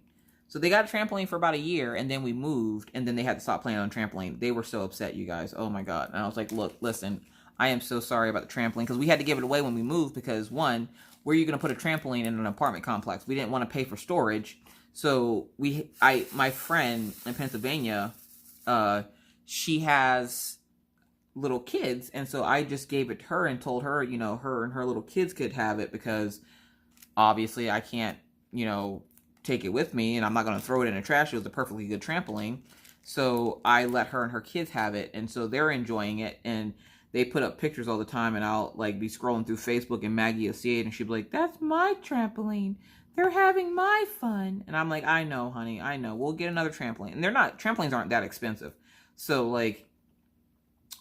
So they got a trampoline for about a year, and then we moved, and then they had to stop playing on trampoline. They were so upset, you guys. Oh my God. And I was like, look, listen, I am so sorry about the trampoline, because we had to give it away when we moved, because one, where are you going to put a trampoline in an apartment complex? We didn't want to pay for storage. So my friend in Pennsylvania, she has little kids, and so I just gave it to her and told her, her and her little kids could have it, because obviously I can't, take it with me, and I'm not going to throw it in the trash. It was a perfectly good trampoline. So I let her and her kids have it, and so they're enjoying it, and they put up pictures all the time, and I'll like be scrolling through Facebook, and Maggie will see it, and she'll be like, that's my trampoline. They're having my fun. And I'm like, I know, honey, I know. We'll get another trampoline. And trampolines aren't that expensive. So, like,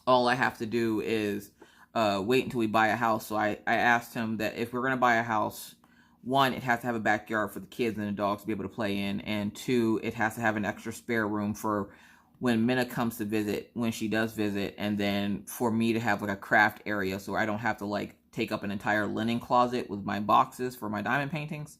all I have to do is wait until we buy a house. So I asked him that if we're going to buy a house, one, it has to have a backyard for the kids and the dogs to be able to play in. And two, it has to have an extra spare room for when Minna comes to visit, when she does visit. And then for me to have like a craft area so I don't have to like take up an entire linen closet with my boxes for my diamond paintings.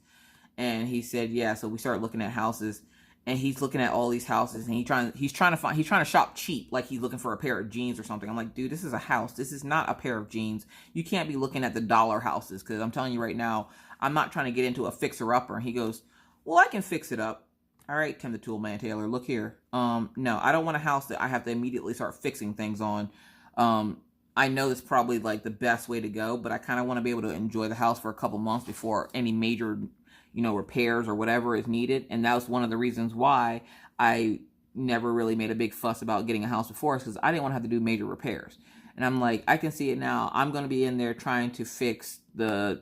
And he said, yeah. So we started looking at houses, and he's looking at all these houses, and he's trying to shop cheap, like he's looking for a pair of jeans or something. I'm like, dude, this is a house. This is not a pair of jeans. You can't be looking at the dollar houses, because I'm telling you right now, I'm not trying to get into a fixer-upper. And he goes, well, I can fix it up. All right, Tim the Toolman Taylor, look here. No, I don't want a house that I have to immediately start fixing things on. I know it's probably like the best way to go, but I kind of want to be able to enjoy the house for a couple months before any major, repairs or whatever is needed. And that was one of the reasons why I never really made a big fuss about getting a house before, is because I didn't want to have to do major repairs. And I'm like, I can see it now. I'm going to be in there trying to fix the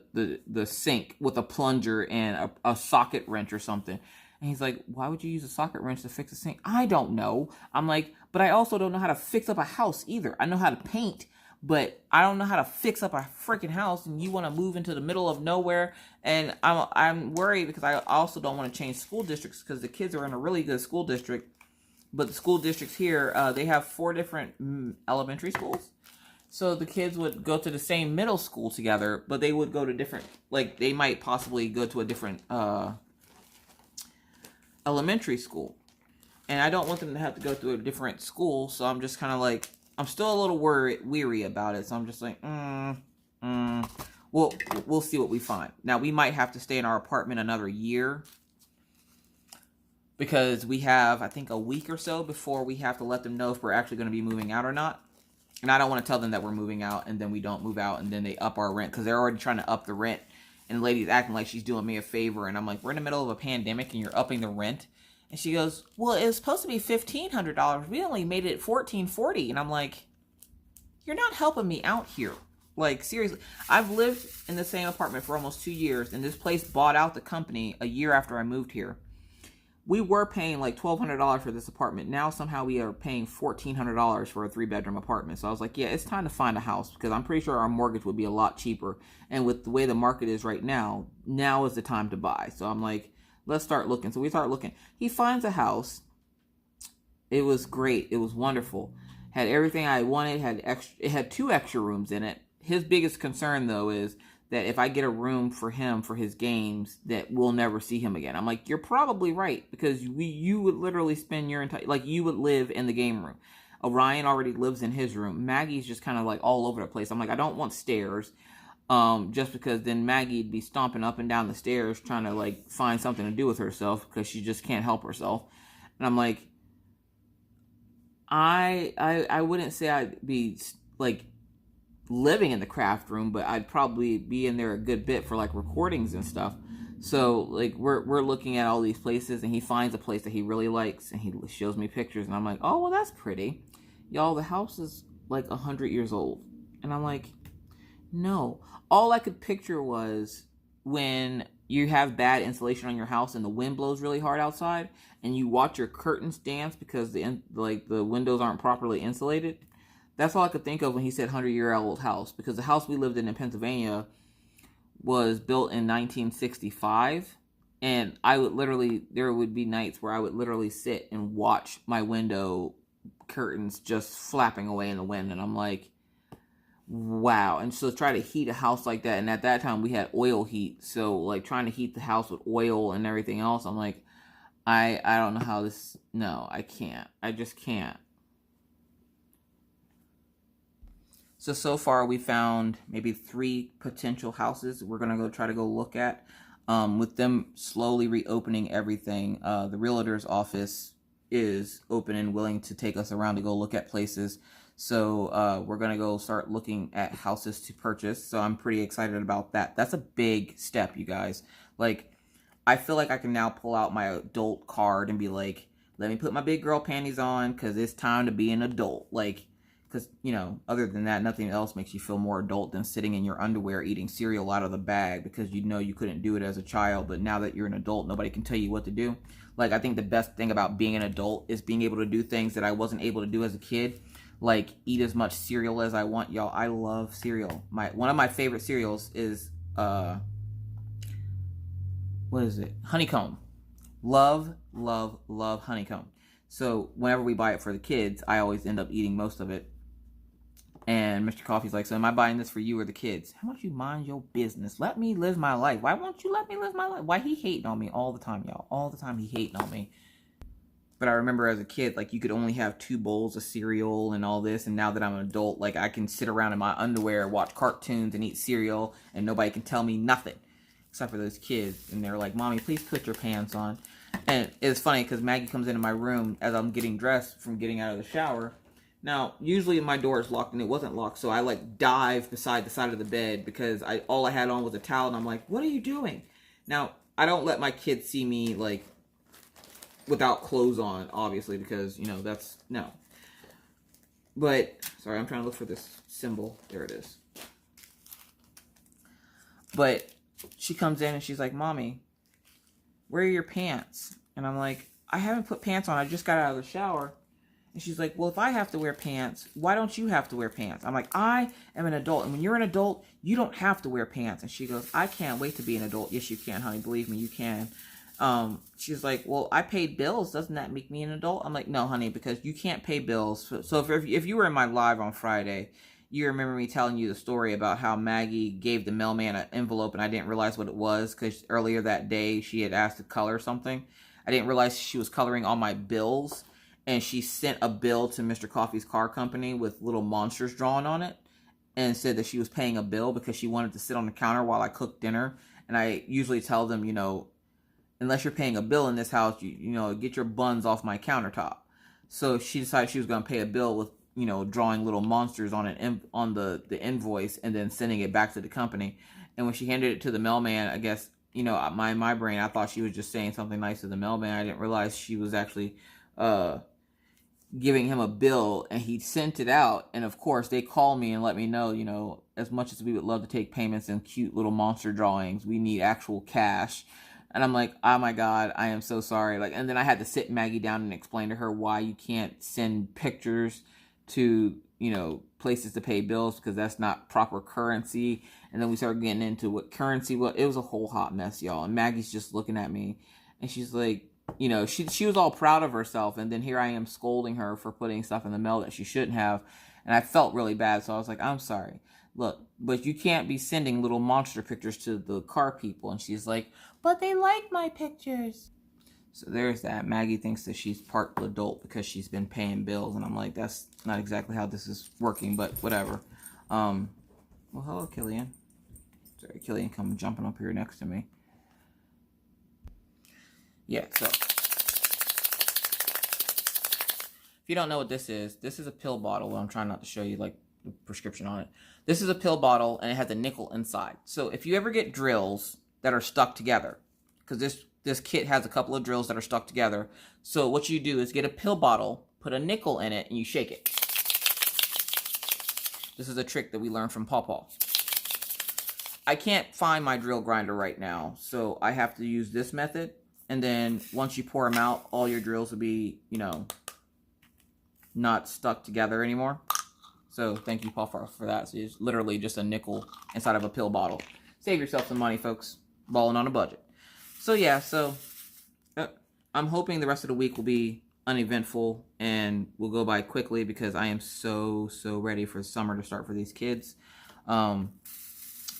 sink with a plunger and a socket wrench or something. And he's like, why would you use a socket wrench to fix a sink? I don't know. I'm like, but I also don't know how to fix up a house either. I know how to paint, but I don't know how to fix up a freaking house. And you want to move into the middle of nowhere. And I'm worried because I also don't want to change school districts, because the kids are in a really good school district. But the school districts here, they have 4 different elementary schools. So the kids would go to the same middle school together, but they would go to different, like they might possibly go to a different elementary school. And I don't want them to have to go to a different school. So I'm just kind of like, I'm still a little weary about it. So I'm just like, we'll see what we find. Now, we might have to stay in our apartment another year, because we have, I think, a week or so before we have to let them know if we're actually going to be moving out or not. And I don't want to tell them that we're moving out and then we don't move out and then they up our rent, because they're already trying to up the rent. And the lady's acting like she's doing me a favor. And I'm like, we're in the middle of a pandemic and you're upping the rent. And she goes, well, it was supposed to be $1,500. We only made it $1,440. And I'm like, you're not helping me out here. Like, seriously. I've lived in the same apartment for almost 2 years. And this place bought out the company a year after I moved here. We were paying like $1,200 for this apartment. Now somehow we are paying $1,400 for a 3-bedroom apartment. So I was like, yeah, it's time to find a house, because I'm pretty sure our mortgage would be a lot cheaper. And with the way the market is right now, now is the time to buy. So I'm like, let's start looking. So we start looking. He finds a house. It was great. It was wonderful. Had everything I wanted. It had 2 extra rooms in it. His biggest concern, though, is that if I get a room for him for his games, that we'll never see him again. I'm like, you're probably right, because you would literally spend your entire, like, you would live in the game room. Orion already lives in his room. Maggie's just kind of like all over the place. I'm like, I don't want stairs, just because then Maggie'd be stomping up and down the stairs trying to like find something to do with herself, because she just can't help herself. And I'm like, I wouldn't say I'd be like living in the craft room, but I'd probably be in there a good bit for like recordings and stuff. So like we're looking at all these places, and he finds a place that he really likes, and he shows me pictures, and I'm like, oh, well, that's pretty. Y'all, the house is like 100 years old. And I'm like, no. All I could picture was when you have bad insulation on your house and the wind blows really hard outside, and you watch your curtains dance because the windows aren't properly insulated. That's all I could think of when he said 100-year-old house, because the house we lived in Pennsylvania was built in 1965, and there would be nights where I would literally sit and watch my window curtains just flapping away in the wind, and I'm like, wow. And so try to heat a house like that, and at that time we had oil heat, so like trying to heat the house with oil and everything else, I'm like, I don't know how this, no, I can't. I just can't. So far we found maybe 3 potential houses we're going to try to go look at. With them slowly reopening everything, the realtor's office is open and willing to take us around to go look at places. So we're going to go start looking at houses to purchase. So I'm pretty excited about that. That's a big step, you guys. Like, I feel like I can now pull out my adult card and be like, let me put my big girl panties on, because it's time to be an adult. Like, because, other than that, nothing else makes you feel more adult than sitting in your underwear eating cereal out of the bag, because you couldn't do it as a child, but now that you're an adult, nobody can tell you what to do. Like, I think the best thing about being an adult is being able to do things that I wasn't able to do as a kid. like eat as much cereal as I want. Y'all, I love cereal. One of my favorite cereals is what is it? Honeycomb. Love, love, love honeycomb. So whenever we buy it for the kids, I always end up eating most of it. And Mr. Coffee's like, so am I buying this for you or the kids? How much you mind your business? Let me live my life. Why won't you let me live my life? Why he hating on me all the time, y'all? All the time he hating on me. But I remember as a kid, like, you could only have 2 bowls of cereal and all this. And now that I'm an adult, like, I can sit around in my underwear, watch cartoons, and eat cereal, and nobody can tell me nothing. Except for those kids. And they're like, Mommy, please put your pants on. And it's funny because Maggie comes into my room as I'm getting dressed from getting out of the shower. Now, usually my door is locked, and it wasn't locked. So I, like, dive beside the side of the bed because all I had on was a towel. And I'm like, what are you doing? Now, I don't let my kids see me, like, without clothes on, obviously, because, you know, that's, no. But, sorry, I'm trying to look for this symbol. There it is. But she comes in and she's like, Mommy, where are your pants? And I'm like, I haven't put pants on. I just got out of the shower. And she's like, well, if I have to wear pants, why don't you have to wear pants? I'm like, I am an adult. And when you're an adult, you don't have to wear pants. And she goes, I can't wait to be an adult. Yes, you can, honey. Believe me, you can. She's like, well, I paid bills. Doesn't that make me an adult? I'm like, no, honey, because you can't pay bills. So if you were in my live on Friday, you remember me telling you the story about how Maggie gave the mailman an envelope and I didn't realize what it was because earlier that day she had asked to color something. I didn't realize she was coloring all my bills, and she sent a bill to Mr. Coffee's car company with little monsters drawn on it and said that she was paying a bill because she wanted to sit on the counter while I cooked dinner. And I usually tell them, you know, unless you're paying a bill in this house, you know, get your buns off my countertop. So she decided she was going to pay a bill with, you know, drawing little monsters on the invoice and then sending it back to the company. And when she handed it to the mailman, I guess, you know, my brain, I thought she was just saying something nice to the mailman. I didn't realize she was actually giving him a bill, and he sent it out. And of course, they called me and let me know, you know, as much as we would love to take payments in cute little monster drawings, we need actual cash. And I'm like, oh my God, I am so sorry. Like, and then I had to sit Maggie down and explain to her why you can't send pictures to, you know, places to pay bills because that's not proper currency. And then we started getting into what currency was. It was a whole hot mess, y'all. And Maggie's just looking at me, and she's like, you know, she was all proud of herself, and then here I am scolding her for putting stuff in the mail that she shouldn't have. And I felt really bad, so I was like, I'm sorry. Look, but you can't be sending little monster pictures to the car people. And she's like, but they like my pictures. So there's that. Maggie thinks that she's part adult because she's been paying bills. And I'm like, that's not exactly how this is working, but whatever. Well, hello, Killian. Sorry, Killian come jumping up here next to me. Yeah, so. If you don't know what this is a pill bottle. I'm trying not to show you, like, the prescription on it. This is a pill bottle, and it has a nickel inside. So if you ever get drills that are stuck together, because this kit has a couple of drills that are stuck together. So what you do is get a pill bottle, put a nickel in it, and you shake it. This is a trick that we learned from Pawpaw. I can't find my drill grinder right now, so I have to use this method. And then once you pour them out, all your drills will be, you know, not stuck together anymore. So thank you, Pawpaw, for that. So it's literally just a nickel inside of a pill bottle. Save yourself some money, folks. Balling on a budget. So yeah, so I'm hoping the rest of the week will be uneventful and will go by quickly because I am so ready for summer to start for these kids.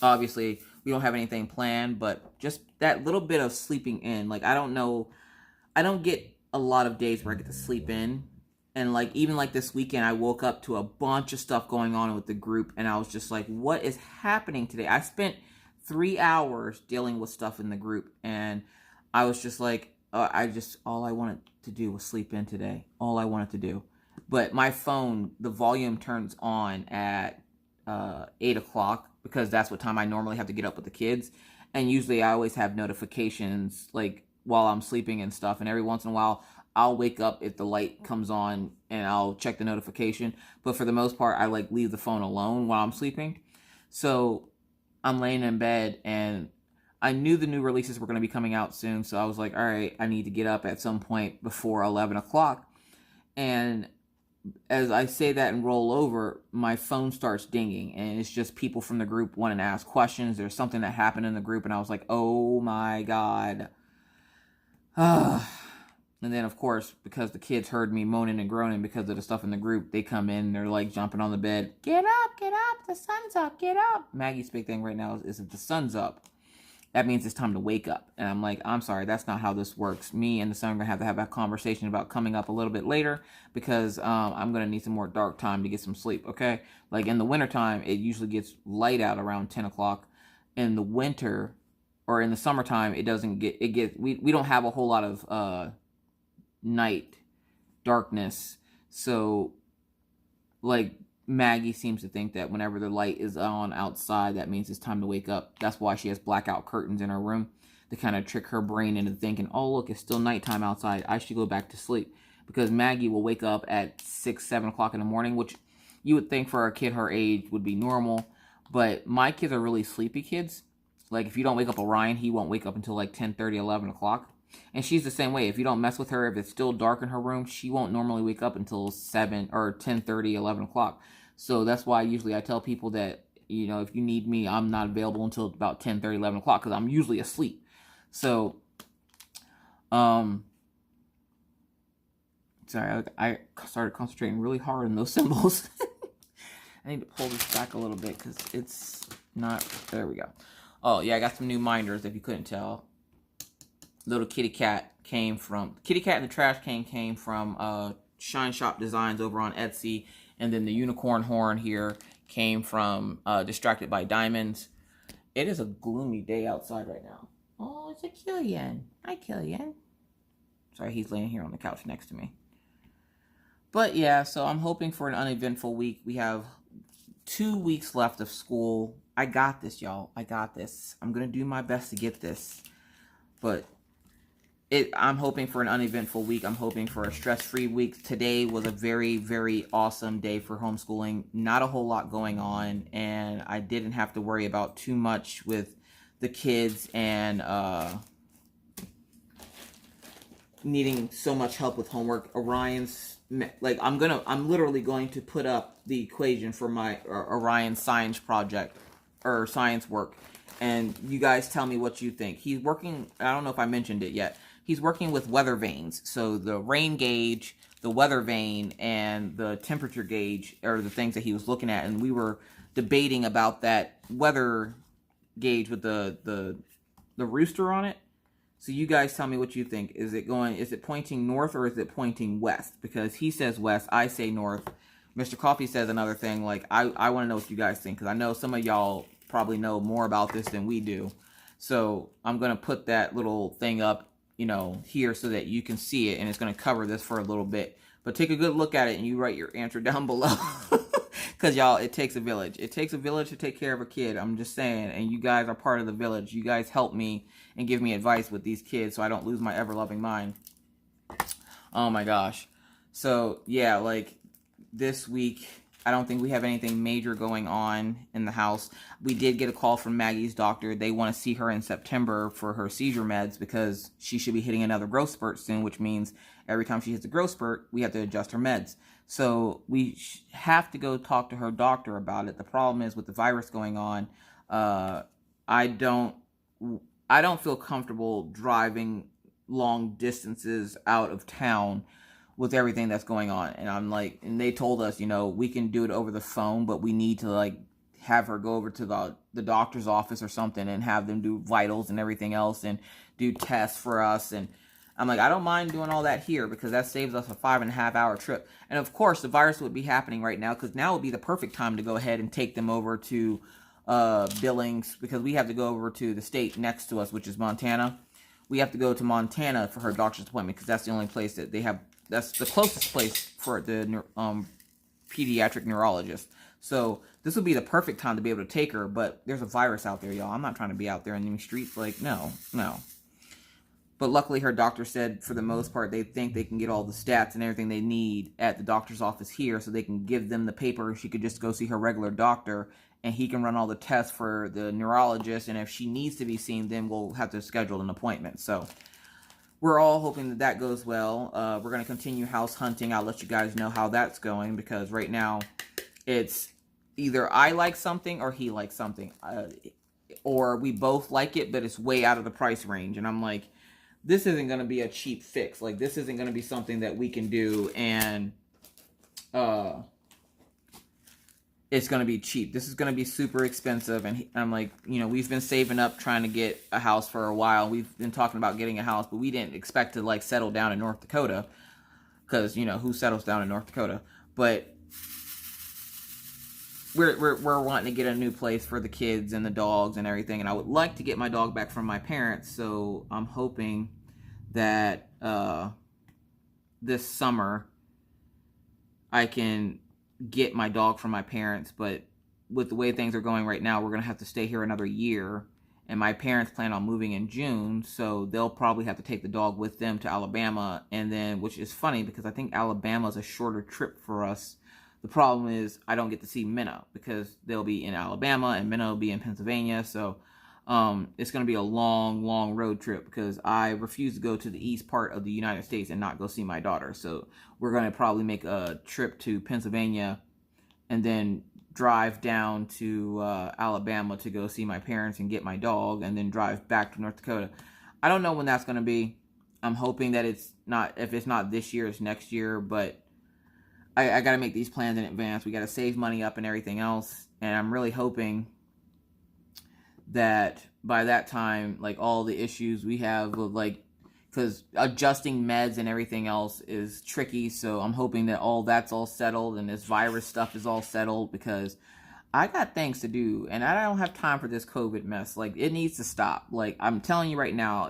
Obviously, we don't have anything planned, but just that little bit of sleeping in. Like, I don't know, I don't get a lot of days where I get to sleep in. And like, even like this weekend, I woke up to a bunch of stuff going on with the group, and I was just like, what is happening today? I spent 3 hours dealing with stuff in the group, and I was just like, all I wanted to do was sleep in today. All I wanted to do. But my phone, the volume turns on at 8 o'clock because that's what time I normally have to get up with the kids. And usually I always have notifications like while I'm sleeping and stuff. And every once in a while, I'll wake up if the light comes on and I'll check the notification. But for the most part, I like leave the phone alone while I'm sleeping. So I'm laying in bed, and I knew the new releases were going to be coming out soon. So I was like, all right, I need to get up at some point before 11 o'clock. And as I say that and roll over, my phone starts dinging, and it's just people from the group wanting to ask questions. There's something that happened in the group, and I was like, oh my God. And then, of course, because the kids heard me moaning and groaning because of the stuff in the group, they come in and they're like jumping on the bed. Get up, the sun's up, get up. Maggie's big thing right now is if the sun's up, that means it's time to wake up. And I'm like, I'm sorry, that's not how this works. Me and the son are going to have a conversation about coming up a little bit later because I'm going to need some more dark time to get some sleep, okay? Like in the wintertime, it usually gets light out around 10 o'clock. In the winter, or in the summertime, we don't have a whole lot of night darkness. So, like, Maggie seems to think that whenever the light is on outside, that means it's time to wake up. That's why she has blackout curtains in her room to kind of trick her brain into thinking, oh, look, it's still nighttime outside. I should go back to sleep. Because Maggie will wake up at 6, 7 o'clock in the morning, which you would think for a kid her age would be normal. But my kids are really sleepy kids. Like, if you don't wake up Orion, he won't wake up until like 10:30, 11 o'clock. And she's the same way. If you don't mess with her, if it's still dark in her room, she won't normally wake up until 7 or 10:30, 11 o'clock. So that's why usually I tell people that, you know, if you need me, I'm not available until about 10:30, 11 o'clock because I'm usually asleep. So, sorry, I started concentrating really hard on those symbols. I need to pull this back a little bit because it's not, there we go. Oh, yeah, I got some new minders if you couldn't tell. Little kitty cat came from, kitty cat and the trash can came from Shine Shop Designs over on Etsy. And then the unicorn horn here came from Distracted by Diamonds. It is a gloomy day outside right now. Oh, it's a Killian. Hi, Killian. Sorry, he's laying here on the couch next to me. But yeah, so I'm hoping for an uneventful week. We have 2 weeks left of school. I got this, y'all. I got this. I'm going to do my best to get this. But I'm hoping for an uneventful week. I'm hoping for a stress-free week. Today was a very, very awesome day for homeschooling. Not a whole lot going on, and I didn't have to worry about too much with the kids and needing so much help with homework. Orion's, like, I'm literally going to put up the equation for my Orion science project, or science work, and you guys tell me what you think. He's working, I don't know if I mentioned it yet, he's working with weather vanes. So the rain gauge, the weather vane, and the temperature gauge are the things that he was looking at. And we were debating about that weather gauge with the rooster on it. So you guys tell me what you think. Is it pointing north or is it pointing west? Because he says west, I say north. Mr. Coffee says another thing. Like, I want to know what you guys think, because I know some of y'all probably know more about this than we do. So I'm going to put that little thing up, you know, here so that you can see it, and it's going to cover this for a little bit. But take a good look at it and you write your answer down below. Because, y'all, it takes a village. It takes a village to take care of a kid. I'm just saying. And you guys are part of the village. You guys help me and give me advice with these kids so I don't lose my ever-loving mind. Oh, my gosh. So, yeah, like, this week, I don't think we have anything major going on in the house. We did get a call from Maggie's doctor. They want to see her in September for her seizure meds because she should be hitting another growth spurt soon, which means every time she hits a growth spurt, we have to adjust her meds. So we have to go talk to her doctor about it. The problem is with the virus going on, I don't feel comfortable driving long distances out of town with everything that's going on. And I'm like, and they told us, you know, we can do it over the phone, but we need to, like, have her go over to the doctor's office or something and have them do vitals and everything else and do tests for us. And I'm like, I don't mind doing all that here because that saves us a 5.5 hour trip. And of course, the virus would be happening right now because now would be the perfect time to go ahead and take them over to Billings, because we have to go over to the state next to us, which is Montana. We have to go to Montana for her doctor's appointment because that's the only place that they have. That's the closest place for the pediatric neurologist. So this would be the perfect time to be able to take her, but there's a virus out there, y'all. I'm not trying to be out there in the streets. Like, no. But luckily her doctor said for the most part they think they can get all the stats and everything they need at the doctor's office here, so they can give them the paper. She could just go see her regular doctor and he can run all the tests for the neurologist, and if she needs to be seen, then we'll have to schedule an appointment. So we're all hoping that that goes well. We're going to continue house hunting. I'll let you guys know how that's going, because right now it's either I like something or he likes something. Or we both like it, but it's way out of the price range. And I'm like, this isn't going to be a cheap fix. Like, this isn't going to be something that we can do and it's going to be cheap. This is going to be super expensive. And I'm like, you know, we've been saving up trying to get a house for a while. We've been talking about getting a house, but we didn't expect to like settle down in North Dakota, because, you know, who settles down in North Dakota? But we're wanting to get a new place for the kids and the dogs and everything. And I would like to get my dog back from my parents. So I'm hoping that this summer I can get my dog from my parents. But with the way things are going right now, we're going to have to stay here another year. And my parents plan on moving in June, so they'll probably have to take the dog with them to Alabama. And then, which is funny because I think Alabama is a shorter trip for us. The problem is I don't get to see Minna because they'll be in Alabama and Minna will be in Pennsylvania. So it's going to be a long, long road trip because I refuse to go to the east part of the United States and not go see my daughter. So we're going to probably make a trip to Pennsylvania and then drive down to Alabama to go see my parents and get my dog, and then drive back to North Dakota. I don't know when that's going to be. I'm hoping that it's not, if it's not this year, it's next year, but I got to make these plans in advance. We got to save money up and everything else. And I'm really hoping that by that time, like, all the issues we have with, like, because adjusting meds and everything else is tricky. So I'm hoping that all that's all settled and this virus stuff is all settled, because I got things to do and I don't have time for this COVID mess. Like, it needs to stop. Like, I'm telling you right now,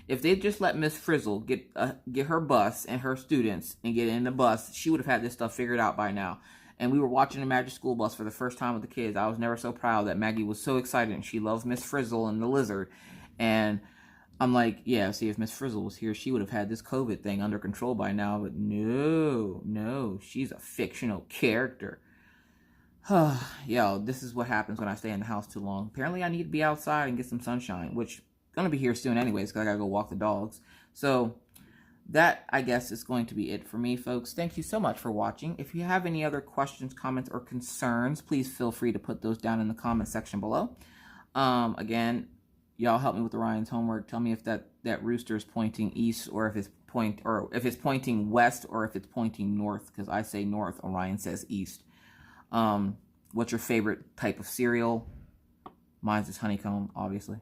if they just let Miss Frizzle get her bus and her students and get in the bus, she would have had this stuff figured out by now. And we were watching the Magic School Bus for the first time with the kids. I was never so proud that Maggie was so excited, and she loves Miss Frizzle and the lizard. And I'm like, yeah, see, if Miss Frizzle was here, she would have had this COVID thing under control by now. But no, she's a fictional character. Yo, this is what happens when I stay in the house too long. Apparently, I need to be outside and get some sunshine, which going to be here soon anyways, because I got to go walk the dogs. So that, I guess, is going to be it for me, folks. Thank you so much for watching. If you have any other questions, comments, or concerns, please feel free to put those down in the comment section below. Again, y'all help me with Orion's homework. Tell me if that rooster is pointing east, or if it's pointing west, or if it's pointing north, because I say north, Orion says east. What's your favorite type of cereal? Mine's just honeycomb, obviously.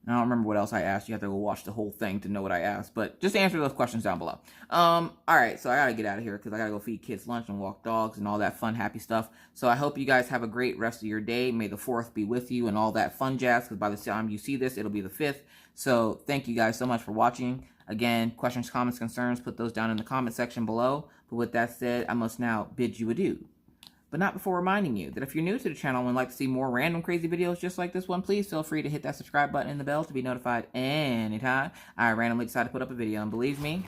I don't remember what else I asked. You have to go watch the whole thing to know what I asked. But just answer those questions down below. Alright, so I gotta get out of here because I gotta go feed kids lunch and walk dogs and all that fun, happy stuff. So I hope you guys have a great rest of your day. May the 4th be with you and all that fun jazz, because by the time you see this, it'll be the 5th. So thank you guys so much for watching. Again, questions, comments, concerns, put those down in the comment section below. But with that said, I must now bid you adieu. But not before reminding you that if you're new to the channel and would like to see more random crazy videos just like this one, please feel free to hit that subscribe button and the bell to be notified anytime I randomly decide to put up a video. And believe me,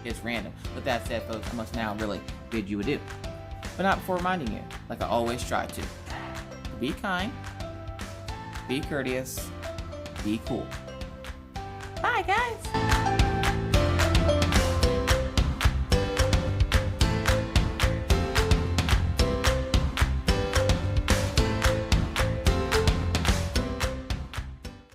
it's random. With that said, folks, I must now really bid you adieu. But not before reminding you, like I always try to, be kind, be courteous, be cool. Bye, guys.